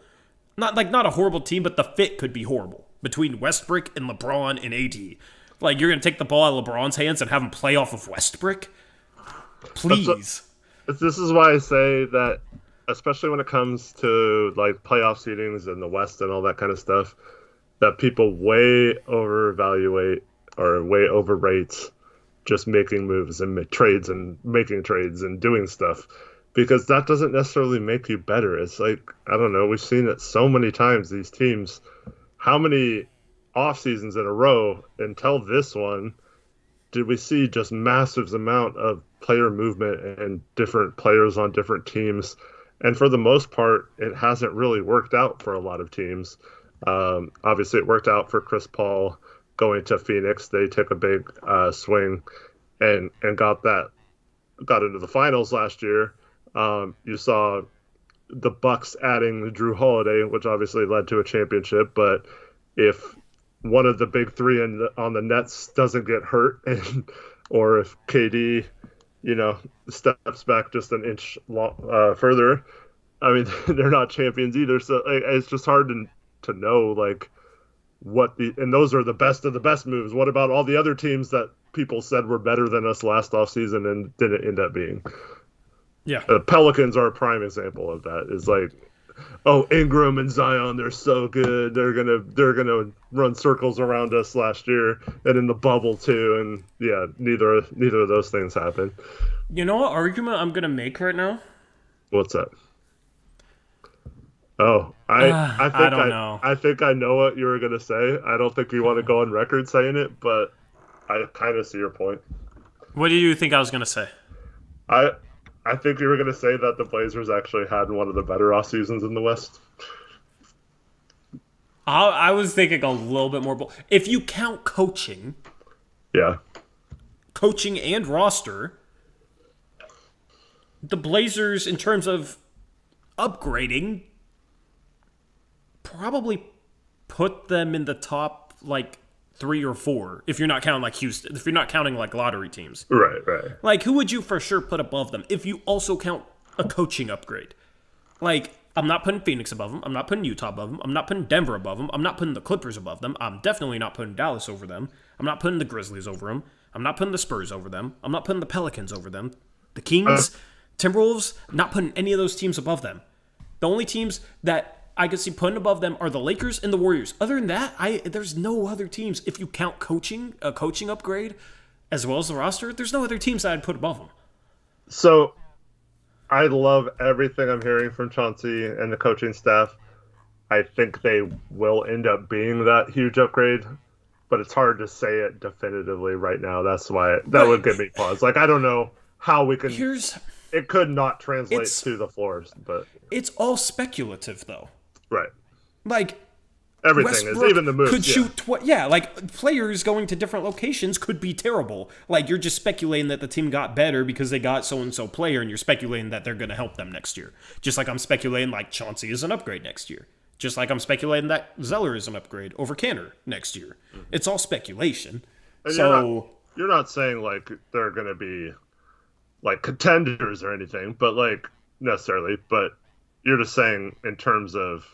Not a horrible team, but the fit could be horrible. Between Westbrook and LeBron and AD. Like, you're going to take the ball out of LeBron's hands and have him play off of Westbrook? Please. This is why I say that, especially when it comes to, like, playoff seedings in the West and all that kind of stuff, that people way overevaluate or way overrate just making moves and making trades and doing stuff, because that doesn't necessarily make you better. It's like, I don't know, we've seen it so many times, these teams. How many off seasons in a row until this one did we see just massive amount of player movement and different players on different teams? And for the most part, it hasn't really worked out for a lot of teams. Obviously, it worked out for Chris Paul going to Phoenix. They took a big swing and got into the finals last year. You saw the Bucks adding Drew Holiday, which obviously led to a championship. But if one of the big three on the Nets doesn't get hurt, or if KD, steps back just an inch further, I mean, they're not champions either. So it's just hard to know, like, and those are the best of the best moves. What about all the other teams that people said were better than us last offseason and didn't end up being? Yeah. The Pelicans are a prime example of that. It's like, oh, Ingram and Zion, they're so good. They're gonna run circles around us last year and in the bubble too. And yeah, neither of those things happened. You know what argument I'm gonna make right now? What's that? Oh, I don't know. I think I know what you were gonna say. I don't think you want to go on record saying it, but I kind of see your point. What do you think I was gonna say? I think you were going to say that the Blazers actually had one of the better off seasons in the West. I was thinking a little bit more. If you count coaching, coaching and roster, the Blazers, in terms of upgrading, probably put them in the top, like, 3 or 4, if you're not counting like Houston, if you're not counting like lottery teams. Right. Like, who would you for sure put above them if you also count a coaching upgrade? Like, I'm not putting Phoenix above them. I'm not putting Utah above them. I'm not putting Denver above them. I'm not putting the Clippers above them. I'm definitely not putting Dallas over them. I'm not putting the Grizzlies over them. I'm not putting the Spurs over them. I'm not putting the Pelicans over them. The Kings, Timberwolves, not putting any of those teams above them. The only teams that I could see putting above them are the Lakers and the Warriors. Other than that, there's no other teams. If you count a coaching upgrade, as well as the roster, there's no other teams that I'd put above them. So, I love everything I'm hearing from Chauncey and the coaching staff. I think they will end up being that huge upgrade, but it's hard to say it definitively right now. That's why would give me pause. Like, I don't know how we can. It could not translate to the floors, but it's all speculative, though. Right. Like, everything Westbrook is, even the moves. Could shoot, like, players going to different locations could be terrible. Like, you're just speculating that the team got better because they got so-and-so player, and you're speculating that they're going to help them next year. Just like I'm speculating, like, Chauncey is an upgrade next year. Just like I'm speculating that Zeller is an upgrade over Canner next year. It's all speculation. And So you're not saying like they're going to be like contenders or anything, but like necessarily. But you're just saying in terms of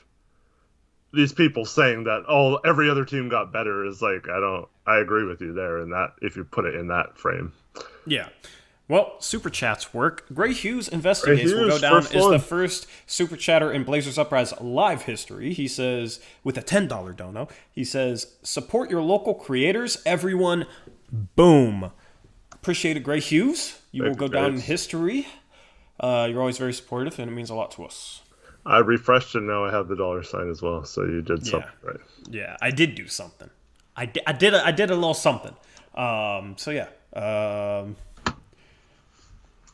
these people saying that every other team got better is like I agree with you there in that if you put it in that frame. yeah. Well, Super Chats work. Gray Hughes Investigates will go down as the first Super Chatter in Blazers Uprise live history. He says, with a $10 dono, he says, support your local creators, everyone. Boom. Appreciate it, Gray Hughes. You will go down in history. You're always very supportive, and it means a lot to us. I refreshed and now I have the $sign as well, so you did something right. Yeah, I did do something. I did a little something. So yeah.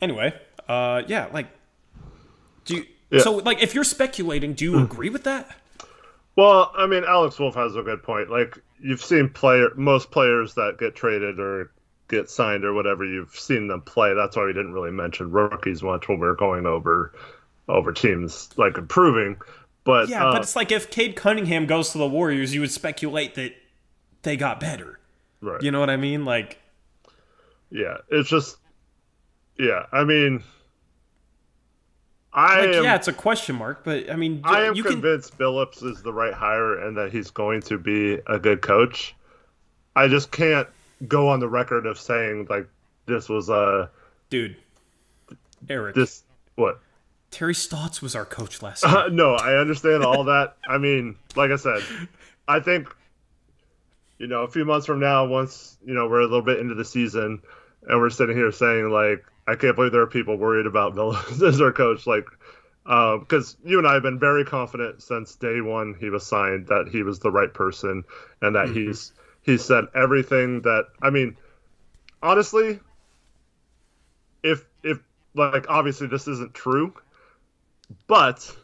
Anyway, like, so like if you're speculating, do you agree with that? Well, I mean, Alex Wolf has a good point. Like you've seen most players that get traded or get signed or whatever, you've seen them play. That's why we didn't really mention rookies much when we were going over teams like improving. But yeah, but it's like if Cade Cunningham goes to the Warriors, you would speculate that they got better. Right. You know what I mean? Like, yeah, it's just. Yeah, I mean, it's a question mark, but I mean, I am convinced Billups is the right hire and that he's going to be a good coach. I just can't go on the record of saying like this was Eric. What? Terry Stotts was our coach last year. No, I understand all that. I mean, like I said, I think a few months from now, once we're a little bit into the season, and we're sitting here saying like. I can't believe there are people worried about Billups as our coach. Like, because you and I have been very confident since day one he was signed that he was the right person and that he's said everything that. I mean, honestly, if like obviously this isn't true, but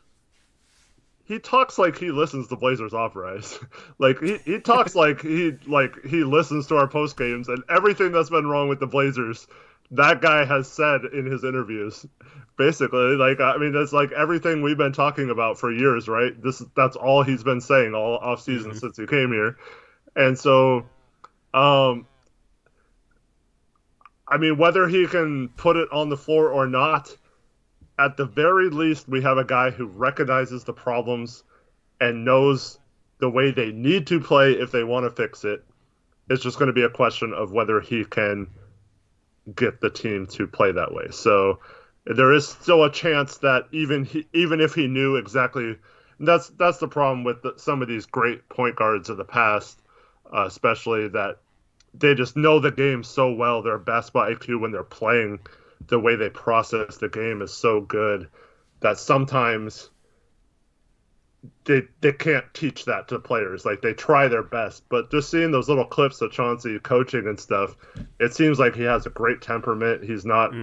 he talks like he listens to Blazers Offrise. Like he talks like he listens to our post games and everything that's been wrong with the Blazers. That guy has said in his interviews, basically, like, I mean, that's like everything we've been talking about for years, right? That's all he's been saying all offseason since he came here. And so, I mean, whether he can put it on the floor or not, at the very least, we have a guy who recognizes the problems and knows the way they need to play if they want to fix it. It's just going to be a question of whether he can get the team to play that way. So there is still a chance that even if he knew exactly, that's the problem with some of these great point guards of the past, especially that they just know the game so well. Their basketball IQ when they're playing, the way they process the game is so good that sometimes they can't teach that to players. Like they try their best, but just seeing those little clips of Chauncey coaching and stuff, it seems like he has a great temperament. He's not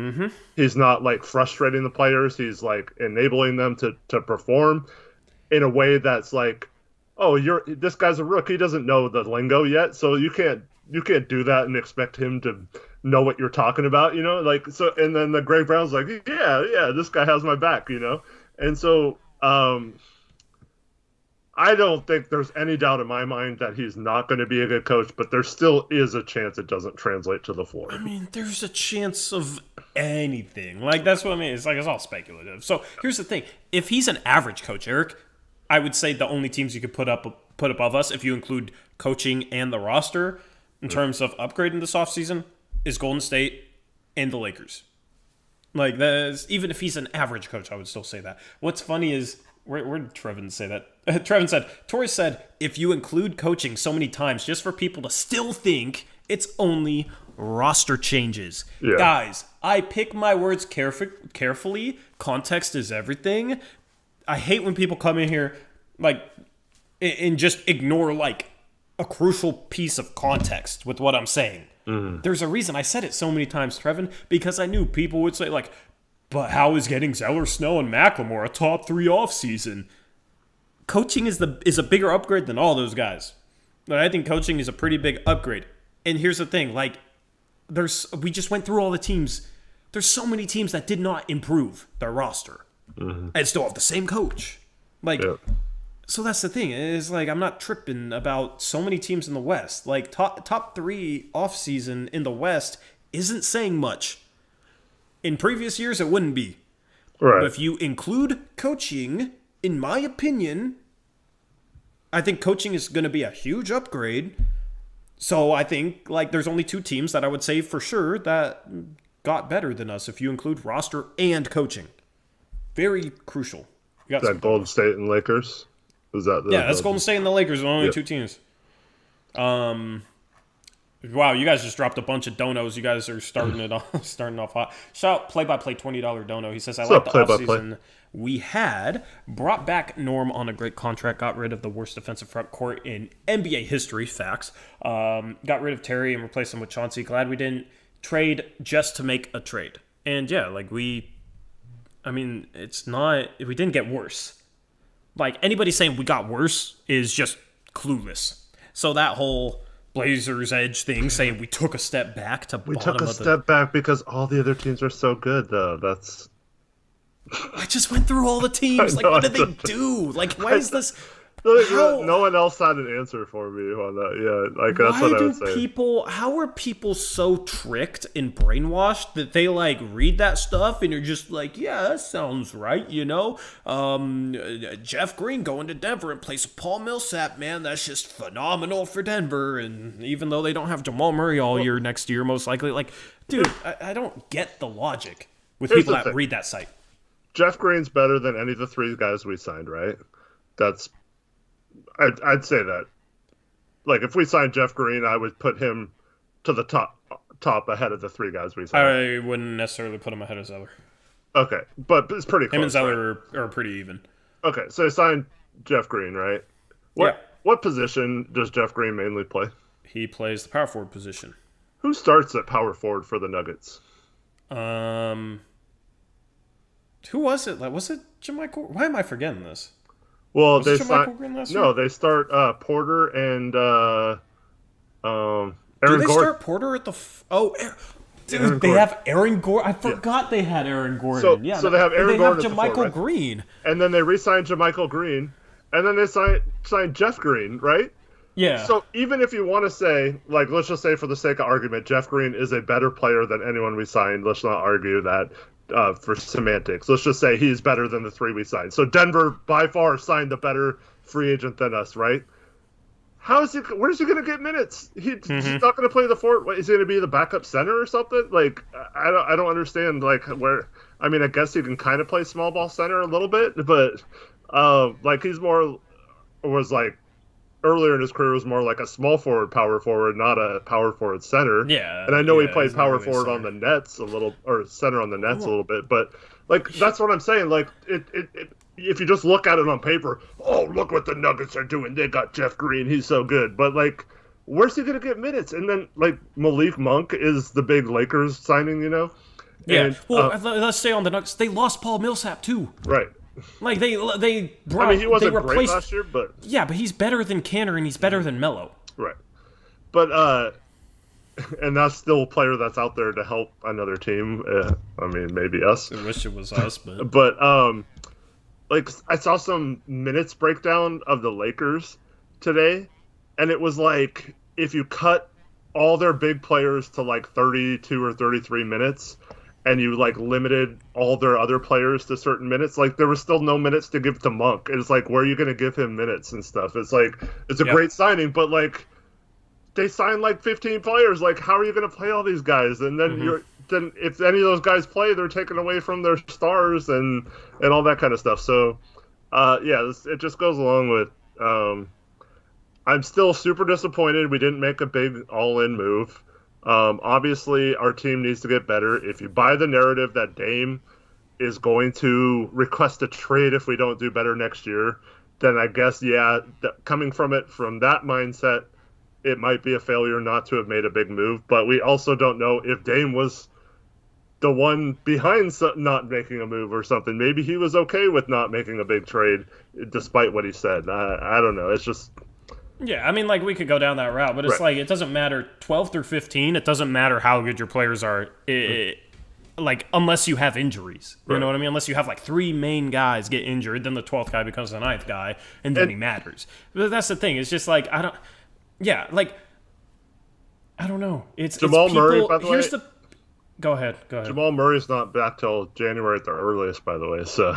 like frustrating the players. He's like enabling them to perform in a way that's like, oh, this guy's a rookie. He doesn't know the lingo yet, so you can't do that and expect him to know what you're talking about, like so. And then the Greg Brown's like, yeah, this guy has my back, and so. I don't think there's any doubt in my mind that he's not going to be a good coach, but there still is a chance it doesn't translate to the floor. I mean, there's a chance of anything. Like, that's what I mean. It's like it's all speculative. So here's the thing. If he's an average coach, Eric, I would say the only teams you could put above us, if you include coaching and the roster, in terms of upgrading this offseason, is Golden State and the Lakers. Like, even if he's an average coach, I would still say that. What's funny is... Where did Trevin say that? Trevin said, Torres said, if you include coaching so many times just for people to still think it's only roster changes. Yeah. Guys, I pick my words carefully. Context is everything. I hate when people come in here like and just ignore like a crucial piece of context with what I'm saying. Mm. There's a reason I said it so many times, Trevin, because I knew people would say like, but how is getting Zeller, Snow, and McLemore a top 3 offseason? Coaching is a bigger upgrade than all those guys. But I think coaching is a pretty big upgrade. And here's the thing, like, we just went through all the teams. There's so many teams that did not improve their roster and still have the same coach. Like, So that's the thing. Is like I'm not tripping about so many teams in the West. Like top 3 offseason in the West isn't saying much. In previous years, it wouldn't be. Right. But if you include coaching, in my opinion, I think coaching is going to be a huge upgrade. So I think like there's only 2 teams that I would say for sure that got better than us if you include roster and coaching. Very crucial. Is that Golden State and Lakers? Is that that's Golden State and the Lakers. Only 2 teams. Wow, you guys just dropped a bunch of donos. You guys are starting off hot. Shout out play-by-play $20 dono. He says, I like the offseason we had. Brought back Norm on a great contract. Got rid of the worst defensive front court in NBA history. Facts. Got rid of Terry and replaced him with Chauncey. Glad we didn't trade just to make a trade. And yeah, like it's not, we didn't get worse. Like anybody saying we got worse is just clueless. So that whole Blazers edge thing, saying we took a step back to we took a step back because all the other teams are so good, though. That's. I just went through all the teams. Like, what did they do? Like, why is this? No one else had an answer for me on that. Yeah, like that's what I would say. How are people so tricked and brainwashed that they like read that stuff and you're just like, yeah, that sounds right, you know? Jeff Green going to Denver in place of Paul Millsap, man, that's just phenomenal for Denver. And even though they don't have Jamal Murray all year next year, most likely, like, dude, I don't get the logic with people that read that site. Jeff Green's better than any of the 3 guys we signed, right? I'd say that. Like, if we signed Jeff Green, I would put him to the top ahead of the 3 guys we signed. I wouldn't necessarily put him ahead of Zeller. Okay, but it's pretty close. Him and Zeller are pretty even. Okay, so I signed Jeff Green, right? What position does Jeff Green mainly play? He plays the power forward position. Who starts at power forward for the Nuggets? Who was it? Like, was it JaMychal? Why am I forgetting this? Well, they start Porter and Aaron Gordon. Do they Gordon. start Porter at the? They have Aaron Gordon. I forgot they had Aaron Gordon. So they have Aaron Gordon. They have JaMychal Green. And then they re-signed JaMychal Green, and then they signed Jeff Green, right? Yeah. So even if you want to say, like, let's just say for the sake of argument, Jeff Green is a better player than anyone we signed. Let's not argue that. For semantics, let's just say he's better than the 3 we signed. So Denver by far signed a better free agent than us, right? Where's he going to get minutes? He's not going to play the fourth. Is he going to be the backup center or something? Like, I don't understand. Like, where? I mean, I guess he can kind of play small ball center a little bit, but like he's more was like earlier in his career was more like a small forward, power forward, not a power forward center. Yeah. And I know he played power forward on the Nets a little, or center on the Nets a little bit, but like that's what I'm saying. Like it if you just look at it on paper, oh, look what the Nuggets are doing. They got Jeff Green. He's so good. But like, where's he going to get minutes? And then like Malik Monk is the big Lakers signing, you know? Yeah. And, let's stay on the Nuggets. They lost Paul Millsap too. Right. Like they brought. I mean, he wasn't great last year, but yeah, but he's better than Canner and he's better than Melo. Right, but and that's still a player that's out there to help another team. I mean, maybe us. I wish it was us, but like I saw some minutes breakdown of the Lakers today, and it was like if you cut all their big players to like 32 or 33 minutes. And you like limited all their other players to certain minutes. Like there was still no minutes to give to Monk. It's like, where are you going to give him minutes and stuff? It's like, it's a great signing, but like they signed like 15 players. Like, how are you going to play all these guys? And then then if any of those guys play, they're taken away from their stars and all that kind of stuff. So, it just goes along with. I'm still super disappointed we didn't make a big all-in move. Obviously, our team needs to get better. If you buy the narrative that Dame is going to request a trade if we don't do better next year, then I guess, coming from that mindset, it might be a failure not to have made a big move. But we also don't know if Dame was the one behind not making a move or something. Maybe he was okay with not making a big trade despite what he said. I don't know. It's just... Yeah, I mean, like, we could go down that route, but it's like, it doesn't matter 12 through 15. It doesn't matter how good your players are. like, unless you have injuries. You Right. know what I mean? Unless you have like 3 main guys get injured, then the 12th guy becomes the 9th guy, and then he matters. But that's the thing. It's just like, I don't know. It's Jamal people, Murray, by the way. Go ahead. Jamal Murray's not back till January at the earliest, by the way. So,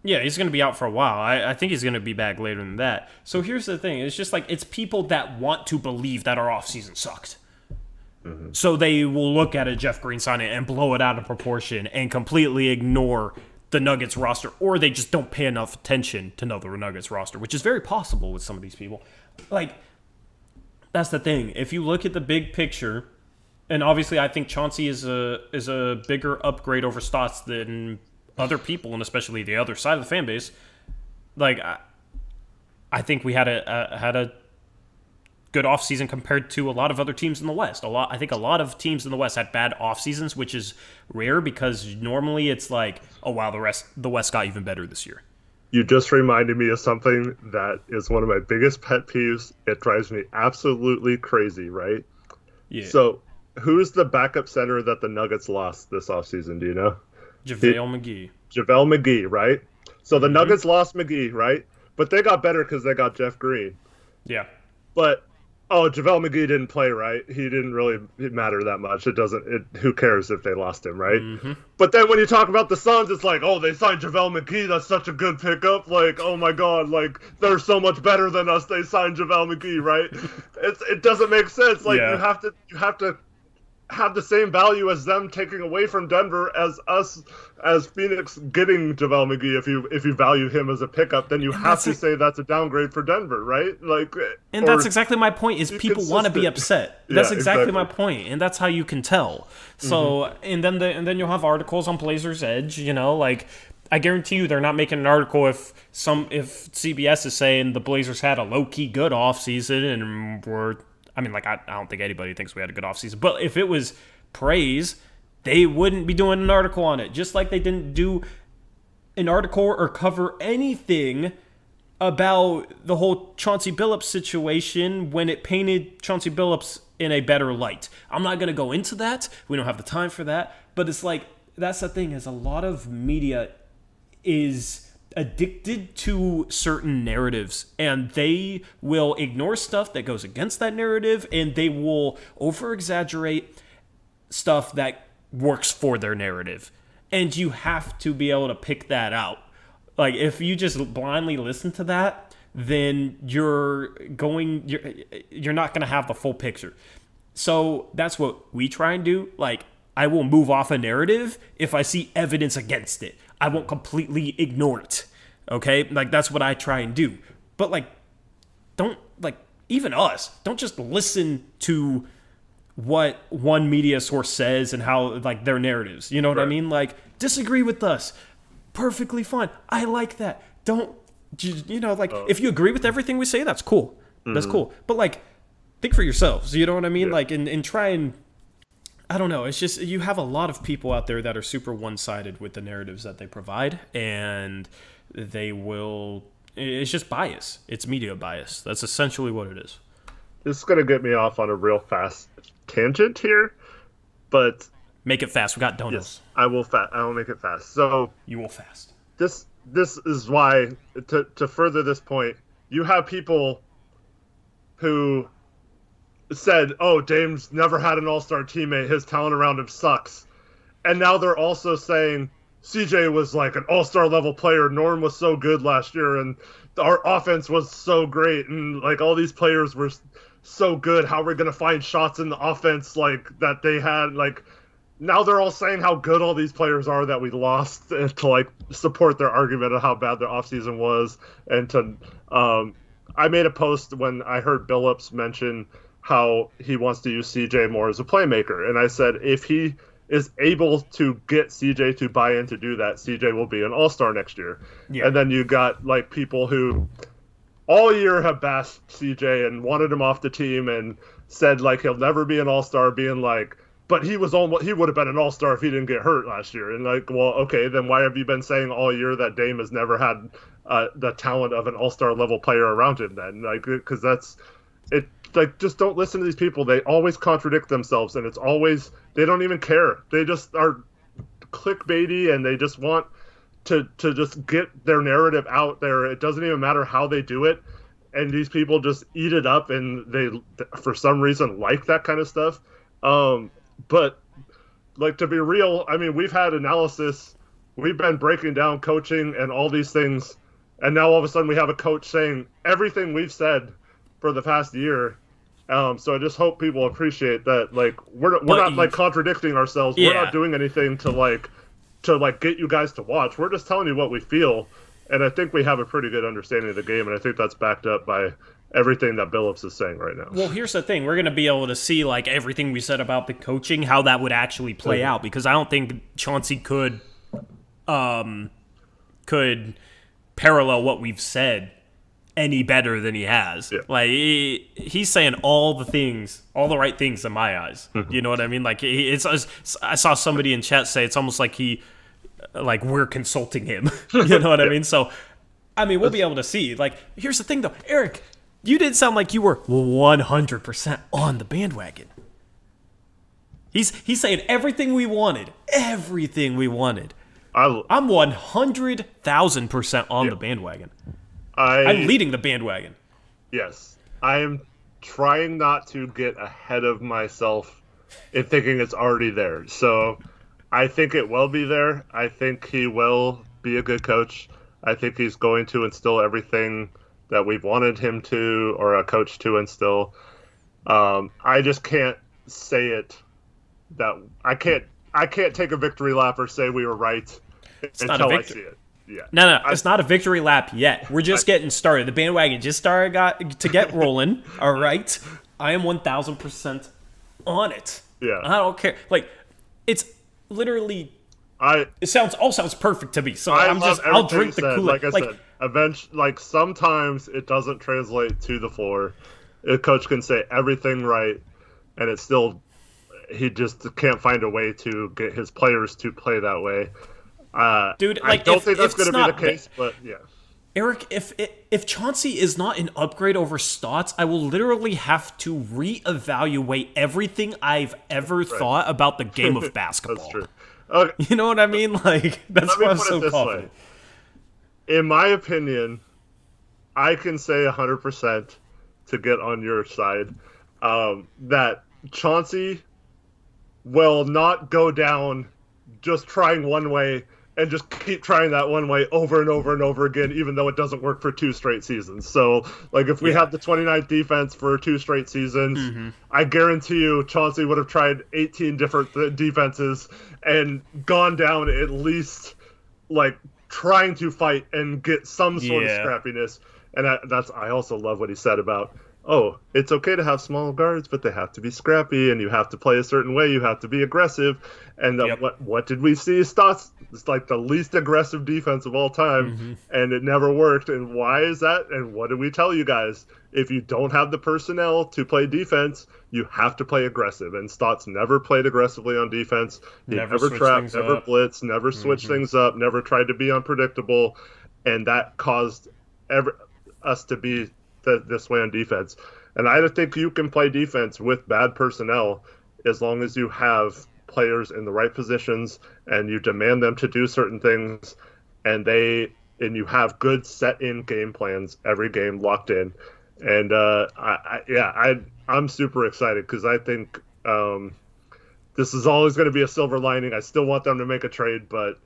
yeah, he's going to be out for a while. I think he's going to be back later than that. So here's the thing. It's just like, it's people that want to believe that our offseason sucked. Mm-hmm. So they will look at a Jeff Green signing and blow it out of proportion and completely ignore the Nuggets roster, or they just don't pay enough attention to know the Nuggets roster, which is very possible with some of these people. Like, that's the thing. If you look at the big picture, and obviously I think Chauncey is a bigger upgrade over Stotts than other people, and especially the other side of the fan base. Like, I think we had a good offseason compared to a lot of other teams in the West. I think a lot of teams in the West had bad off seasons, which is rare because normally it's like, oh wow, the West got even better this year. You just reminded me of something that is one of my biggest pet peeves. It drives me absolutely crazy, right? Yeah. So, who's the backup center that the Nuggets lost this offseason? Do you know? JaVale McGee, right? So the Nuggets lost McGee, right? But they got better because they got Jeff Green. Yeah. But JaVale McGee didn't play, right? He didn't really matter that much. Who cares if they lost him, right? Mm-hmm. But then when you talk about the Suns, it's like, oh, they signed JaVale McGee. That's such a good pickup. Like, oh my God, like they're so much better than us. They signed JaVale McGee, right? It doesn't make sense. Like you have to have the same value as them taking away from Denver as us as Phoenix getting JaVale McGee. If you value him as a pickup, then you have to say that's a downgrade for Denver, right? Like, and that's exactly my point. Is people want to be upset. That's exactly my point, and that's how you can tell. So, and then you'll have articles on Blazers Edge. You know, like, I guarantee you they're not making an article if CBS is saying the Blazers had a low key good offseason and were. I mean, like, I don't think anybody thinks we had a good offseason. But if it was praise, they wouldn't be doing an article on it. Just like they didn't do an article or cover anything about the whole Chauncey Billups situation when it painted Chauncey Billups in a better light. I'm not going to go into that. We don't have the time for that. But it's like, that's the thing, is a lot of media is addicted to certain narratives, and they will ignore stuff that goes against that narrative, and they will over-exaggerate stuff that works for their narrative. And you have to be able to pick that out. Like, if you just blindly listen to that, then you're not going to have the full picture. So that's what we try and do. Like, I will move off a narrative if I see evidence against it. I won't completely ignore it. Okay? Like, that's what I try and do. But, like, don't, like, even us, don't just listen to what one media source says and how, like, their narratives. You know what I mean? Like, disagree with us. Perfectly fine. I like that. Don't, you know, like, if you agree with everything we say, that's cool. That's cool. But, like, think for yourselves. You know what I mean? Like, and try and, I don't know. It's just, you have a lot of people out there that are super one-sided with the narratives that they provide, and it's just bias. It's media bias. That's essentially what it is. This is going to get me off on a real fast tangent here, but... Make it fast. We got donuts. Yes, I will make it fast. So... You will fast. This is why, to further this point, you have people who said, oh, Dame's never had an all-star teammate. His talent around him sucks. And now they're also saying CJ was like an all-star level player. Norm was so good last year, and our offense was so great, and like all these players were so good. How are we going to find shots in the offense like that they had? Like, now they're all saying how good all these players are that we lost to like support their argument of how bad their offseason was. And to I made a post when I heard Billups mention how he wants to use CJ more as a playmaker, and I said if he is able to get CJ to buy in to do that, CJ will be an all-star next year. Yeah. And then you got like people who all year have bashed CJ and wanted him off the team and said like he'll never be an all-star, being like, but he would have been an all-star if he didn't get hurt last year. And like, well, okay, then why have you been saying all year that Dame has never had the talent of an all-star level player around him then? Like, because that's it. Like, just don't listen to these people. They always contradict themselves, and it's always, they don't even care. They just are clickbaity and they just want to just get their narrative out there. It doesn't even matter how they do it. And these people just eat it up, and they, for some reason, like that kind of stuff. But, like, to be real, I mean, we've had analysis. We've been breaking down coaching and all these things. And now all of a sudden we have a coach saying everything we've said for the past year. So I just hope people appreciate that. Like, we're not like contradicting ourselves. Yeah. We're not doing anything to get you guys to watch. We're just telling you what we feel. And I think we have a pretty good understanding of the game, and I think that's backed up by everything that Billups is saying right now. Well, here's the thing. We're going to be able to see, like, everything we said about the coaching, how that would actually play out, because I don't think Chauncey could parallel what we've said any better than he has. Yeah. Like, he's saying all the right things in my eyes. You know what I mean? Like, I saw somebody in chat say it's almost like we're consulting him. You know what I mean? So, I mean, we'll be able to see. Like, here's the thing, though. Eric, you didn't sound like you were 100% on the bandwagon. He's saying everything we wanted. Everything we wanted. I'm 100,000% on the bandwagon. I'm leading the bandwagon. Yes. I'm trying not to get ahead of myself in thinking it's already there. So I think it will be there. I think he will be a good coach. I think he's going to instill everything that we've wanted him to, or a coach to instill. I just can't say it that I can't take a victory lap or say we were right until I see it. Yeah. No, it's not a victory lap yet. We're just getting started. The bandwagon just got to get rolling. All right, I am 1,000% on it. Yeah, I don't care. Like, it's literally. It sounds perfect to me. So I'll drink the Kool-Aid. Like I said, eventually, like, sometimes it doesn't translate to the floor. A coach can say everything right, and it's still, he just can't find a way to get his players to play that way. Dude, like, I don't think that's going to be the case, but yeah. Eric, if Chauncey is not an upgrade over Stotts, I will literally have to reevaluate everything I've ever thought about the game of basketball. That's true. Okay. You know what I mean? Like, that's why I'm so confident. In my opinion, I can say 100% to get on your side that Chauncey will not go down just trying one way and just keep trying that one way over and over and over again, even though it doesn't work for 2 straight seasons. So, like, if we have the 29th defense for 2 straight seasons, I guarantee you Chauncey would have tried 18 different defenses and gone down at least, like, trying to fight and get some sort of scrappiness. And I also love what he said about, it's okay to have small guards, but they have to be scrappy, and you have to play a certain way. You have to be aggressive. And what did we see? Stotts is like the least aggressive defense of all time, and it never worked. And why is that? And what did we tell you guys? If you don't have the personnel to play defense, you have to play aggressive. And Stotts never played aggressively on defense. He never trapped, never blitzed, never switched things up, never tried to be unpredictable. And that caused us to be this way on defense. And I think you can play defense with bad personnel as long as you have players in the right positions and you demand them to do certain things, and you have good set in game plans every game locked in. And I'm super excited because I think this is always going to be a silver lining. I still want them to make a trade, but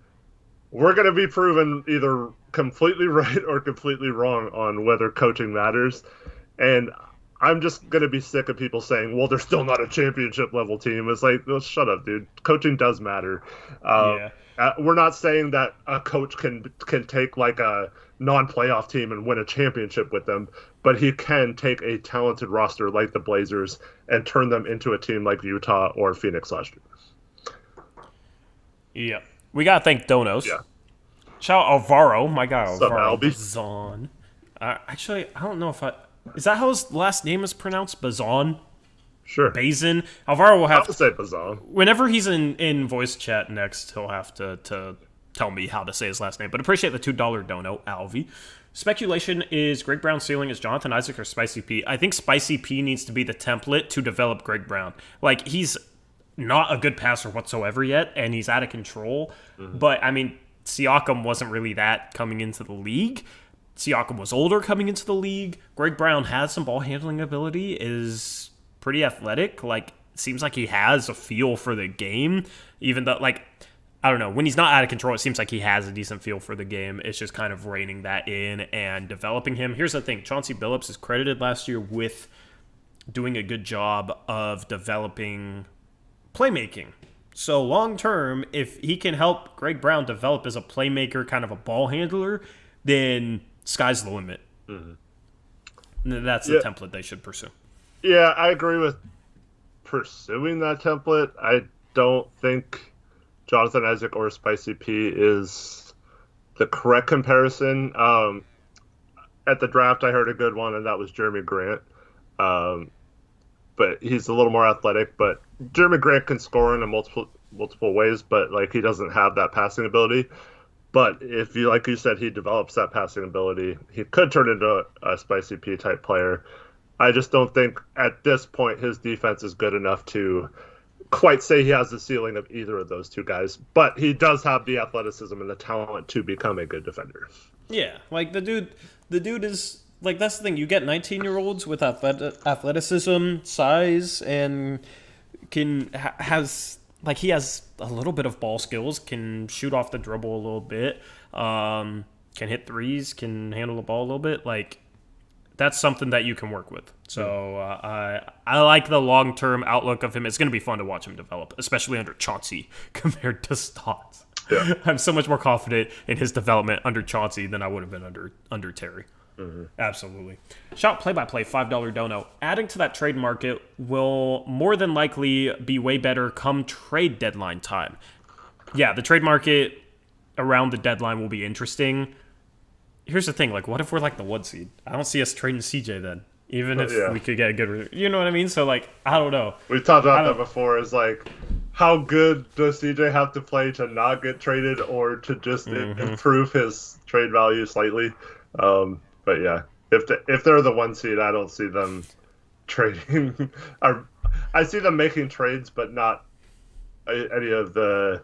we're going to be proven either completely right or completely wrong on whether coaching matters. And I'm just going to be sick of people saying, well, they're still not a championship level team. It's like, well, shut up, dude. Coaching does matter. We're not saying that a coach can take like a non-playoff team and win a championship with them, but he can take a talented roster like the Blazers and turn them into a team like Utah or Phoenix last year. Yeah. We got to thank Donos. Yeah. Shout out Alvaro. My guy Alvaro Albie? Bazan. Actually, I don't know if is that how his last name is pronounced? Bazan? Sure. Bazin? Alvaro will have to say Bazan. Whenever he's in voice chat next, he'll have to tell me how to say his last name. But appreciate the $2 dono, Alvi. Speculation is Greg Brown's ceiling is Jonathan Isaac or Spicy P. I think Spicy P needs to be the template to develop Greg Brown. Like, he's not a good passer whatsoever yet, and he's out of control. Mm-hmm. But, I mean, Siakam wasn't really that coming into the league. Siakam was older coming into the league. Greg Brown has some ball handling ability, is pretty athletic. Like, seems like he has a feel for the game, even though, like, I don't know. When he's not out of control, it seems like he has a decent feel for the game. It's just kind of reining that in and developing him. Here's the thing. Chauncey Billups is credited last year with doing a good job of developing playmaking. So long term, if he can help Greg Brown develop as a playmaker, kind of a ball handler, then sky's the limit. Mm-hmm. That's the template they should pursue. Yeah, I agree with pursuing that template. I don't think Jonathan Isaac or Spicy P is the correct comparison. At the draft, I heard a good one, and that was Jeremy Grant. But he's a little more athletic. But Jeremy Grant can score in multiple ways, but like he doesn't have that passing ability. But if you, like you said, he develops that passing ability, he could turn into a Spicy P type player. I just don't think at this point his defense is good enough to quite say he has the ceiling of either of those two guys. But he does have the athleticism and the talent to become a good defender. Yeah, like the dude is like, that's the thing. You get 19-year-olds with athleticism, size, and has he has a little bit of ball skills, can shoot off the dribble a little bit, can hit threes, can handle the ball a little bit. Like, that's something that you can work with. So I like the long-term outlook of him. It's going to be fun to watch him develop, especially under Chauncey compared to Stotts. Yeah. I'm so much more confident in his development under Chauncey than I would have been under Terry. Mm-hmm. Absolutely. Shout play-by-play, $5 dono. Adding to that trade market will more than likely be way better come trade deadline time. Yeah, the trade market around the deadline will be interesting. Here's the thing, like, what if we're like the 1 seed? I don't see us trading CJ then, even if we could get a good, you know what I mean? So, like, I don't know. We've talked about that before, is like, how good does CJ have to play to not get traded or to just improve his trade value slightly? But yeah, if they're the 1 seed, I don't see them trading. I see them making trades, but not any of the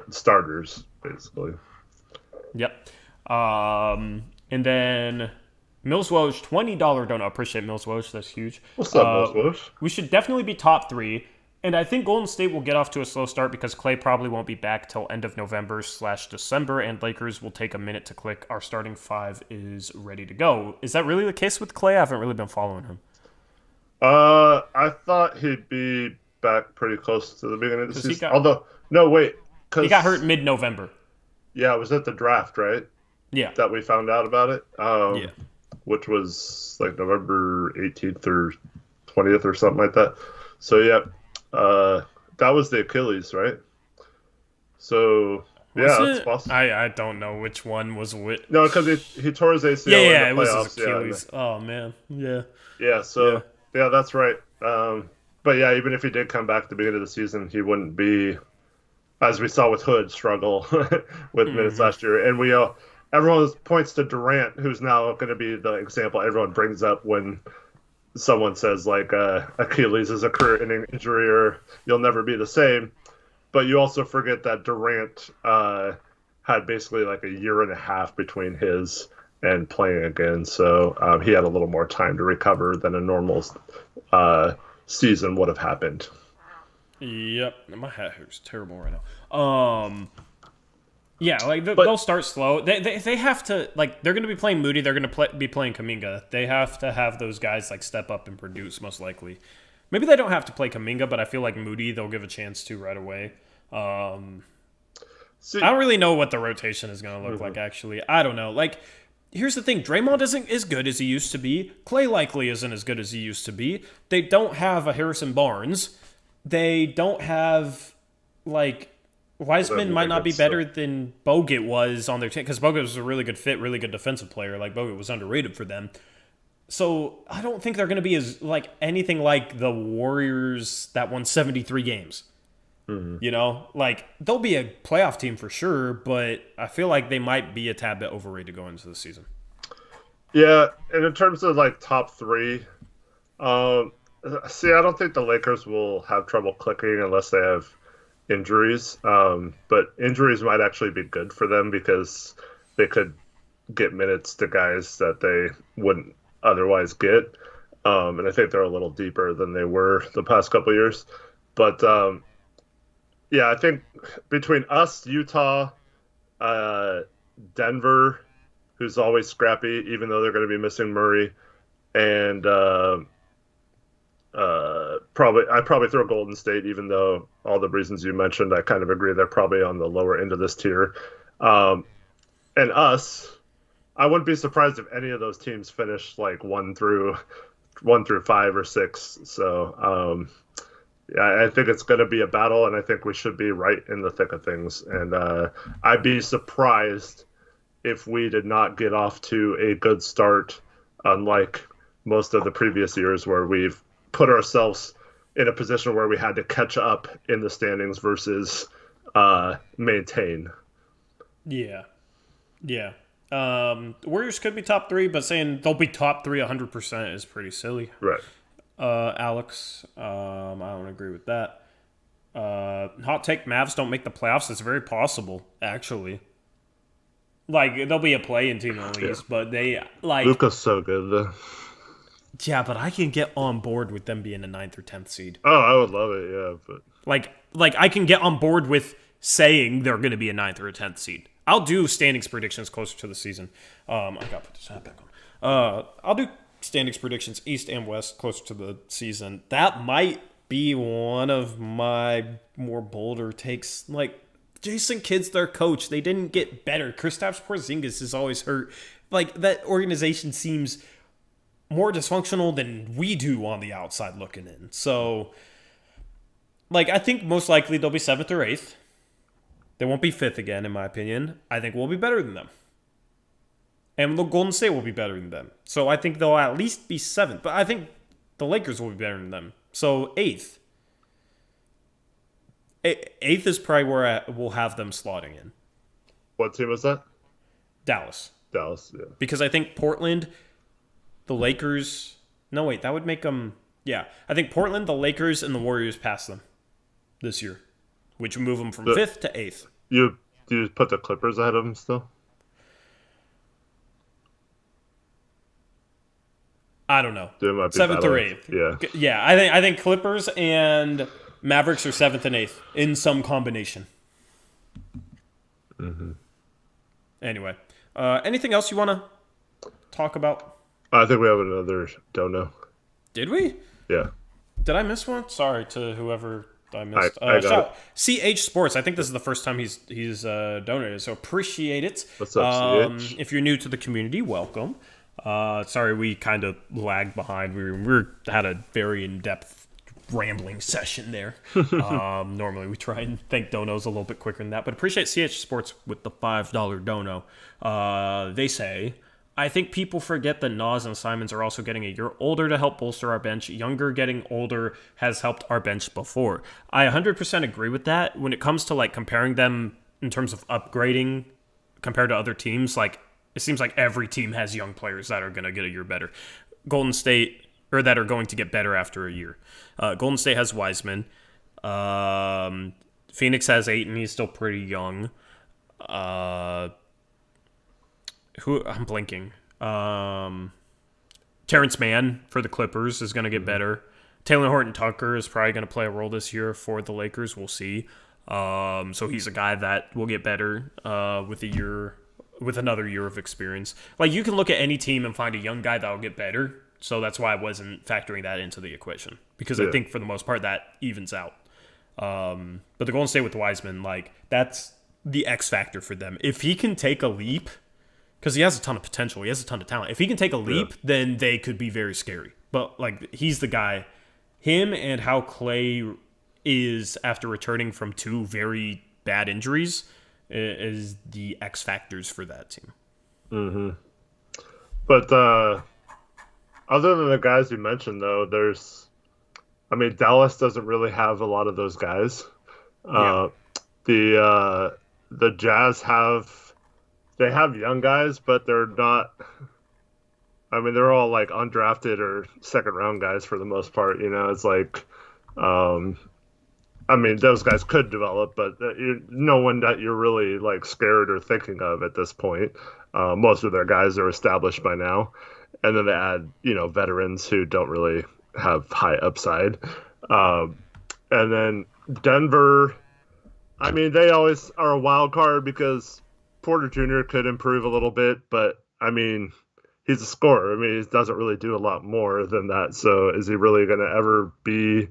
starters, basically. Yep. And then Mills Welsh, $20 donut. Appreciate Mills Welsh. That's huge. What's up, Mills Welsh? We should definitely be top 3. And I think Golden State will get off to a slow start because Clay probably won't be back till end of November/December, and Lakers will take a minute to click. Our starting 5 is ready to go. Is that really the case with Clay? I haven't really been following him. I thought he'd be back pretty close to the beginning of the season. He got hurt mid-November. Yeah, it was at the draft, right? Yeah. That we found out about it. Which was like November 18th or 20th or something like that. So, yeah. That was the Achilles, right? So, that's possible. I don't know which one was which. No, because he tore his ACL in the playoffs. Was his Achilles. Yeah. Oh, man. Yeah. Yeah, so, that's right. But, yeah, even if he did come back at the beginning of the season, he wouldn't be, as we saw with Hood, struggle with minutes last year. And everyone points to Durant, who's now going to be the example everyone brings up when someone says, like, Achilles is a career-ending injury or you'll never be the same. But you also forget that Durant had basically like a year and a half between his and playing again. So he had a little more time to recover than a normal season would have happened. Yep. My hat is terrible right now. Yeah, like they'll start slow. They have to, like, they're going to be playing Moody. They're going to be playing Kuminga. They have to have those guys like step up and produce, most likely. Maybe they don't have to play Kuminga, but I feel like Moody they'll give a chance to right away. I don't really know what the rotation is going to look like. Actually, I don't know. Like, here's the thing: Draymond isn't as good as he used to be. Clay likely isn't as good as he used to be. They don't have a Harrison Barnes. They don't have, like, Wiseman might not be better than Bogut was on their team, because Bogut was a really good fit, really good defensive player. Like, Bogut was underrated for them. So I don't think they're going to be as, like, anything like the Warriors that won 73 games. You know, like, they'll be a playoff team for sure, but I feel like they might be a tad bit overrated going into the season. Yeah, and in terms of, like, top 3, See, I don't think the Lakers will have trouble clicking unless they have injuries. But injuries might actually be good for them because they could get minutes to guys that they wouldn't otherwise get. And I think they're a little deeper than they were the past couple of years. But yeah, I think between us, Utah, uh, Denver, who's always scrappy, even though they're going to be missing Murray, and I'd probably throw Golden State, even though all the reasons you mentioned, I kind of agree they're probably on the lower end of this tier. Um, and us, I wouldn't be surprised if any of those teams finish like one through 5 or 6. So yeah, I think it's going to be a battle, and I think we should be right in the thick of things. And I'd be surprised if we did not get off to a good start, unlike most of the previous years where we've put ourselves in a position where we had to catch up in the standings versus maintain. Yeah. Yeah. Warriors could be top 3, but saying they'll be top 3 100% is pretty silly. Right. Alex, I don't agree with that. Hot take: Mavs don't make the playoffs. It's very possible, actually. Like there'll be a play-in team at least, but they like Luka's so good. Yeah, but I can get on board with them being a 9th or 10th seed. Oh, I would love it. Yeah, but like I can get on board with saying they're going to be a 9th or a 10th seed. I'll do standings predictions closer to the season. I got to put this hat back on. I'll do standings predictions East and West closer to the season. That might be one of my more bolder takes. Like Jason Kidd's their coach. They didn't get better. Kristaps Porzingis is always hurt. Like that organization seems more dysfunctional than we do on the outside looking in. So, like, I think most likely they'll be 7th or 8th. They won't be 5th again, in my opinion. I think we'll be better than them. And the Golden State will be better than them. So I think they'll at least be 7th. But I think the Lakers will be better than them. So 8th. 8th is probably where we'll have them slotting in. What team was that? Dallas. Dallas, yeah. Because I think Portland, the Lakers... No, wait, that would make them... Yeah, I think Portland, the Lakers, and the Warriors pass them this year, which would move them from 5th to 8th. Do you put the Clippers ahead of them still? I don't know. 7th or 8th. Yeah. Yeah, I think Clippers and Mavericks are 7th and 8th in some combination. Mm-hmm. Anyway, anything else you want to talk about? I think we have another dono. Did we? Yeah. Did I miss one? Sorry to whoever I missed. I got CH Sports. I think this is the first time he's donated, so appreciate it. What's up, CH? If you're new to the community, welcome. Sorry, we kind of lagged behind. We had a very in-depth rambling session there. Normally, we try and thank donos a little bit quicker than that, but appreciate CH Sports with the $5 dono. They say, I think people forget that Nas and Simons are also getting a year older to help bolster our bench. Younger getting older has helped our bench before. I 100% agree with that. When it comes to like comparing them in terms of upgrading compared to other teams, like it seems like every team has young players that are going to get a year better. Golden State, or that are going to get better after a year. Golden State has Wiseman. Phoenix has Ayton. He's still pretty young. Who I'm blinking. Terrence Mann for the Clippers is going to get better. Taylor Horton Tucker is probably going to play a role this year for the Lakers. We'll see. So he's a guy that will get better with another year of experience. Like you can look at any team and find a young guy that will get better. So that's why I wasn't factoring that into the equation because I think for the most part that evens out. But the Golden State with Wiseman, like that's the X factor for them. If he can take a leap. Because he has a ton of potential. He has a ton of talent. If he can take a leap, then they could be very scary. But, like, he's the guy. Him and how Clay is after returning from 2 very bad injuries is the X factors for that team. Mm-hmm. But other than the guys you mentioned, though, Dallas doesn't really have a lot of those guys. The Jazz have... They have young guys, but they're not I mean, they're all like undrafted or second round guys for the most part. It's like, um, I mean, those guys could develop, but no one that you're really like scared or thinking of at this point. Most of their guys are established by now, and then they add veterans who don't really have high upside. Um, and then Denver, I mean, they always are a wild card because Porter Jr. could improve a little bit, but I mean, he's a scorer. I mean, he doesn't really do a lot more than that. So is he really going to ever be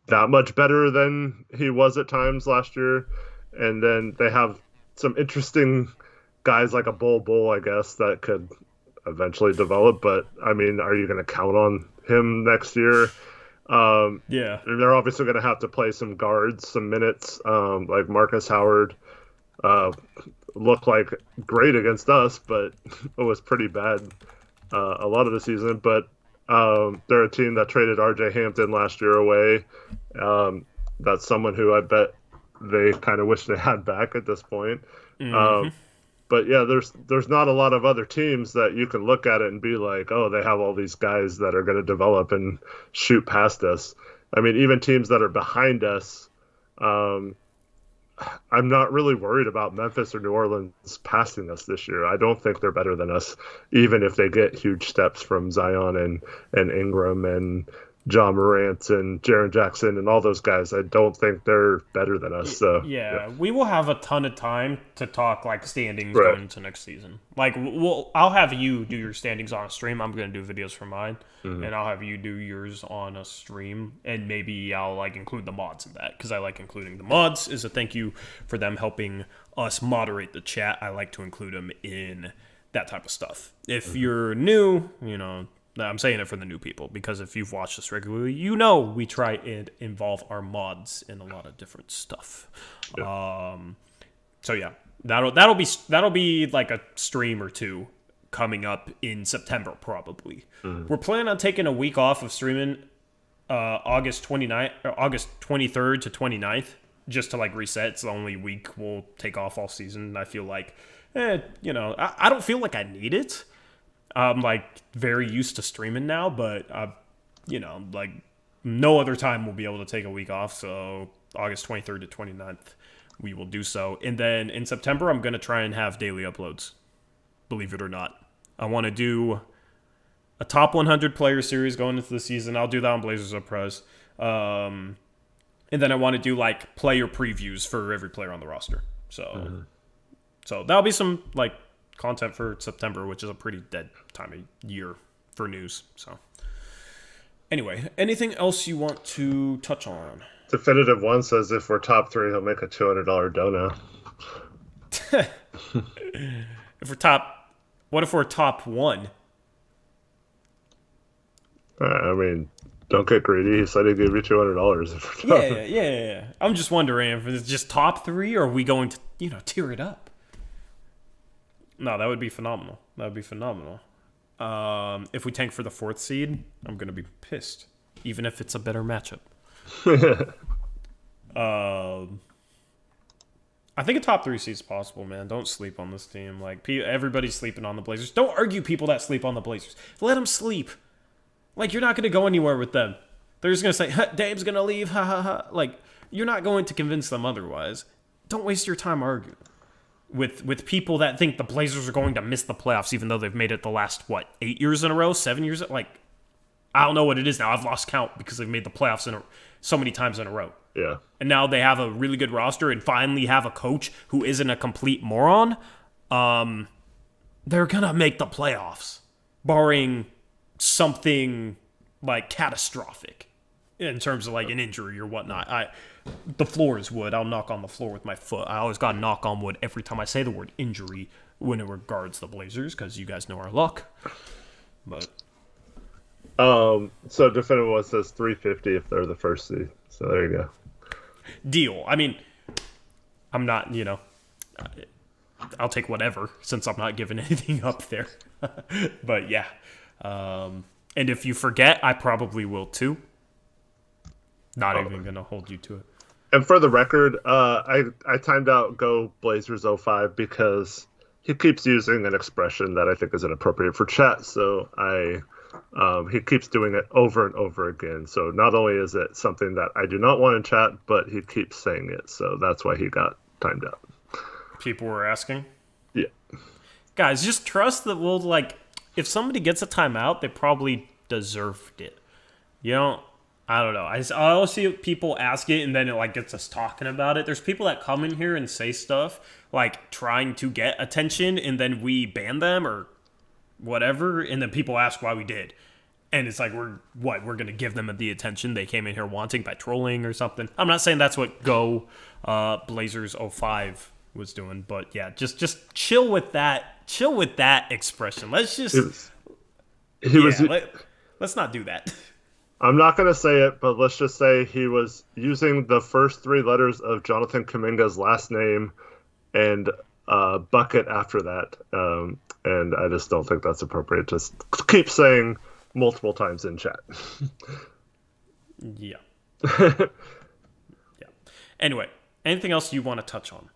that much better than he was at times last year? And then they have some interesting guys like a Bull, I guess, that could eventually develop. But I mean, are you going to count on him next year? Yeah. And they're obviously going to have to play some guards, some minutes, like Marcus Howard. Looked like great against us, but it was pretty bad a lot of the season. But they're a team that traded R.J. Hampton last year away. That's someone who I bet they kind of wish they had back at this point. But yeah, there's not a lot of other teams that you can look at it and be like, oh, they have all these guys that are going to develop and shoot past us. I mean, even teams that are behind us, I'm not really worried about Memphis or New Orleans passing us this year. I don't think they're better than us, even if they get huge steps from Zion and Ingram and John Morant and Jaren Jackson and all those guys. I don't think they're better than us. So yeah, we will have a ton of time to talk like standings going into next season. Like, I'll have you do your standings on a stream. I'm going to do videos for mine, and I'll have you do yours on a stream, and maybe I'll like include the mods in that because I like including the mods. Is a thank you for them helping us moderate the chat. I like to include them in that type of stuff. If you're new, I'm saying it for the new people because if you've watched this regularly, we try and involve our mods in a lot of different stuff. Yeah. So yeah, that'll be like a stream or two coming up in September probably. We're planning on taking a week off of streaming August 29th or August 23rd to 29th just to like reset. It's the only week we'll take off all season. I feel like I don't feel like I need it. I'm like very used to streaming now, but like no other time we'll be able to take a week off. So August 23rd to 29th, we will do so. And then in September, I'm going to try and have daily uploads, believe it or not. I want to do a top 100 player series going into the season. I'll do that on Blazers of Pros. And then I want to do like player previews for every player on the roster. So that'll be some like content for September, which is a pretty dead time of year for news. So anyway, anything else you want to touch on? Definitive One says if we're top 3, he'll make a $200 dono. What if we're top 1? I mean, don't get greedy. He said he'd give you $200. Yeah. I'm just wondering if it's just top 3 or are we going to, tier it up? No, that would be phenomenal. If we tank for the 4th seed, I'm going to be pissed, even if it's a better matchup. I think a top 3 seed is possible, man. Don't sleep on this team. Like, everybody's sleeping on the Blazers. Don't argue people that sleep on the Blazers. Let them sleep. Like, you're not going to go anywhere with them. They're just going to say, Dame's going to leave, ha ha ha. Like, you're not going to convince them otherwise. Don't waste your time arguing with people that think the Blazers are going to miss the playoffs, even though they've made it the last, 8 years in a row, 7 years? Like, I don't know what it is now. I've lost count because they've made the playoffs so many times in a row. Yeah. And now they have a really good roster and finally have a coach who isn't a complete moron. They're going to make the playoffs, barring something, like, catastrophic in terms of, like, an injury or whatnot. The floor is wood. I'll knock on the floor with my foot. I always got to knock on wood every time I say the word injury when it regards the Blazers because you guys know our luck. But so Definitive One says 350 if they're the 1st seed. So there you go. Deal. I mean, I'm not, I'll take whatever since I'm not giving anything up there. But yeah. And if you forget, I probably will too. Not even going to hold you to it. And for the record, I timed out Go Blazers 05 because he keeps using an expression that I think is inappropriate for chat. So he keeps doing it over and over again. So not only is it something that I do not want in chat, but he keeps saying it. So that's why he got timed out. People were asking. Yeah. Guys, just trust that we'll, like, if somebody gets a timeout, they probably deserved it. You know, I don't know. I always see people ask it, and then it, like, gets us talking about it. There's people that come in here and say stuff, like, trying to get attention, and then we ban them or whatever, and then people ask why we did. And it's like, we're going to give them the attention they came in here wanting by trolling or something. I'm not saying that's what Go Blazers 05 was doing, but yeah, just chill with that. Chill with that expression. Let's just let's not do that. I'm not going to say it, but let's just say he was using the first 3 letters of Jonathan Kuminga's last name and bucket after that. And I just don't think that's appropriate. Just keep saying multiple times in chat. Yeah. Yeah. Anyway, anything else you want to touch on?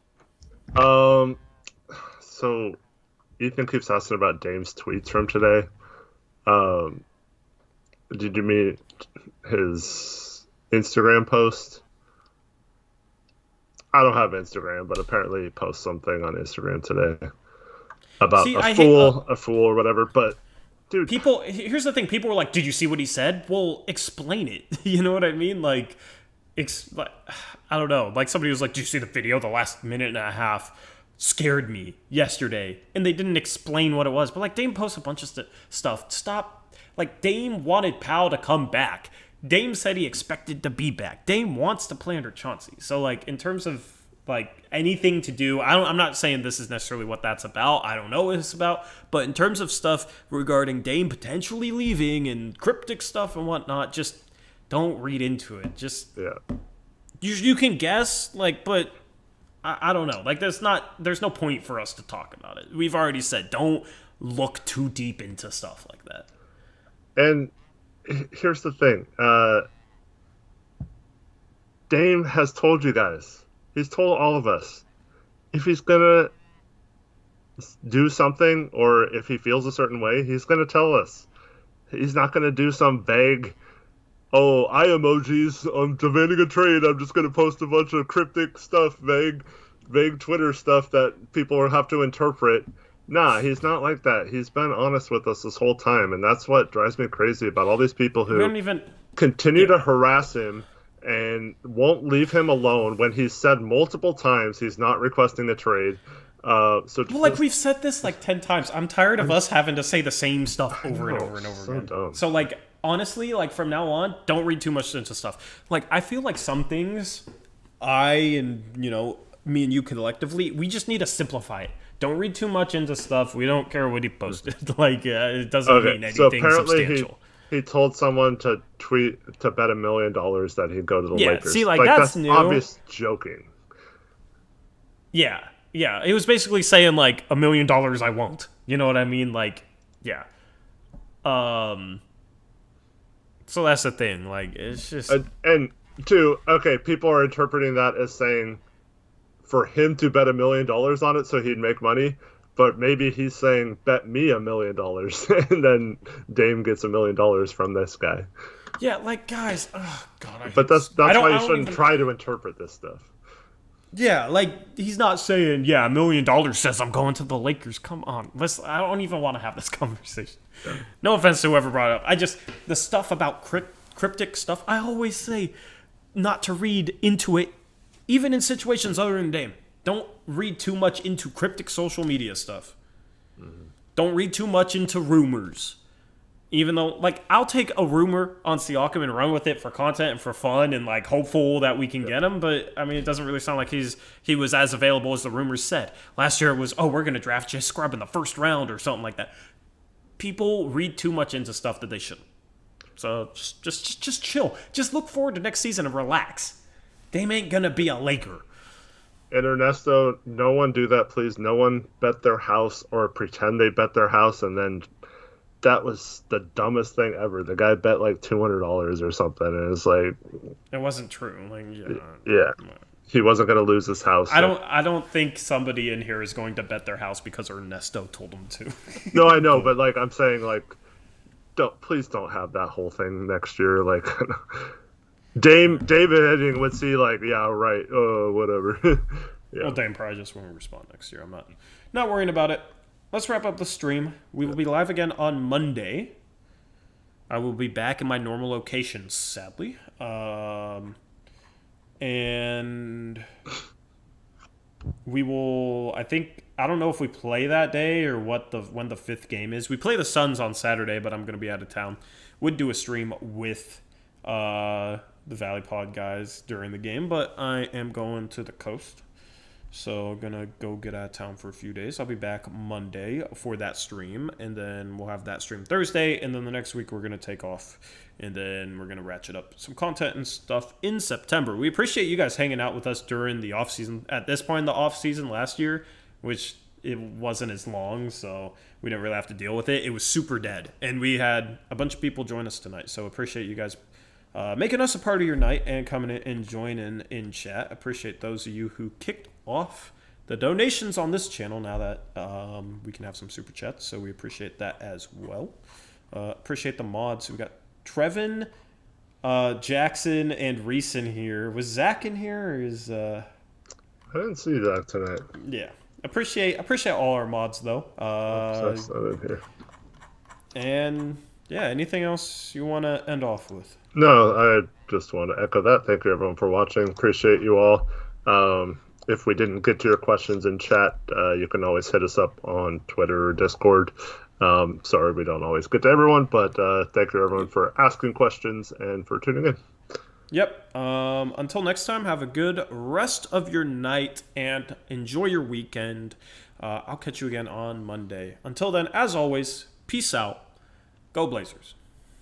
So Ethan keeps asking about Dame's tweets from today. Did you meet his Instagram post? I don't have Instagram, but apparently he posts something on Instagram today about a fool or whatever. But dude, here's the thing: people were like, "Did you see what he said?" Well, explain it. You know what I mean? Like, I don't know. Like somebody was like, "Did you see the video? The last minute and a half scared me yesterday," and they didn't explain what it was. But like, Dame posts a bunch of stuff. Stop. Like, Dame wanted Powell to come back. Dame said he expected to be back. Dame wants to play under Chauncey. So, like, in terms of, like, anything to do, I'm not saying this is necessarily what that's about. I don't know what it's about. But in terms of stuff regarding Dame potentially leaving and cryptic stuff and whatnot, just don't read into it. Just, yeah. You can guess, like, but I don't know. Like, there's no point for us to talk about it. We've already said, don't look too deep into stuff like that. And here's the thing. Dame has told you guys. He's told all of us. If he's going to do something or if he feels a certain way, he's going to tell us. He's not going to do some vague, eye emojis, I'm demanding a trade, I'm just going to post a bunch of cryptic stuff, vague Twitter stuff that people will have to interpret. Nah, he's not like that. He's been honest with us this whole time, and that's what drives me crazy about all these people who continue to harass him and won't leave him alone when he's said multiple times he's not requesting a trade. Like we've said this like 10 times. I'm tired of us having to say the same stuff over and over again. Dumb. So like honestly, like from now on, don't read too much into stuff. Like I feel like some things me and you collectively, we just need to simplify it. Don't read too much into stuff. We don't care what he posted. It doesn't mean anything so apparently substantial. He told someone to tweet to bet $1 million that he'd go to the Lakers. See, that's new. Obvious joking. Yeah. It was basically saying like $1 million I won't. You know what I mean? Like, yeah. So that's the thing. Like, it's just and two. Okay, people are interpreting that as saying for him to bet $1 million on it so he'd make money, but maybe he's saying bet me $1 million and then Dame gets $1 million from this guy. Yeah, like guys, oh god. But that's why you shouldn't try to interpret this stuff. Yeah, like he's not saying $1 million says I'm going to the Lakers. Come on, I don't even want to have this conversation. Yeah. No offense to whoever brought it up. The stuff about cryptic stuff. I always say not to read into it. Even in situations other than Dame, don't read too much into cryptic social media stuff. Mm-hmm. Don't read too much into rumors. Even though, like, I'll take a rumor on Siakam and run with it for content and for fun and, like, hopeful that we can get him. But, I mean, it doesn't really sound like he was as available as the rumors said. Last year it was, we're going to draft Jay Scrubb in the first round or something like that. People read too much into stuff that they shouldn't. So just chill. Just look forward to next season and relax. Dame ain't gonna be a Laker. And Ernesto, no one do that, please. No one bet their house or pretend they bet their house, and then that was the dumbest thing ever. The guy bet like $200 or something, and it's like it wasn't true. Like, yeah. he wasn't going to lose his house. So. I don't think somebody in here is going to bet their house because Ernesto told them to. No, I know, but like I'm saying, like, please don't have that whole thing next year. Like, David Henning would see like, yeah, right, whatever. Yeah. Well, Dame probably just won't respond next year. I'm not worrying about it. Let's wrap up the stream. We will be live again on Monday. I will be back in my normal location, sadly. And we will, I don't know if we play that day or when the 5th game is. We play the Suns on Saturday, but I'm going to be out of town. Would do a stream with the Valley Pod guys during the game, but I am going to the coast. So gonna go get out of town for a few days. I'll be back Monday for that stream, and then we'll have that stream Thursday, and then the next week we're gonna take off, and then we're gonna ratchet up some content and stuff in September. We appreciate you guys hanging out with us during the off season. At this point in the off season last year, which it wasn't as long, so we didn't really have to deal with it. It was super dead, and we had a bunch of people join us tonight. So appreciate you guys making us a part of your night and coming in and joining in chat. Appreciate those of you who kicked off the donations on this channel now that we can have some super chats, so we appreciate that as well. Appreciate the mods. We got Trevin, Jackson, and Reese in here. Was Zach in here, or is I didn't see that tonight. Yeah, appreciate all our mods though. That's not in here. And yeah, anything else you want to end off with? No, I just want to echo that. Thank you everyone for watching. Appreciate you all. If we didn't get to your questions in chat, you can always hit us up on Twitter or Discord. Sorry we don't always get to everyone, but thank you everyone for asking questions and for tuning in. Yep. Until next time, have a good rest of your night and enjoy your weekend. I'll catch you again on Monday. Until then, as always, peace out. Go Blazers.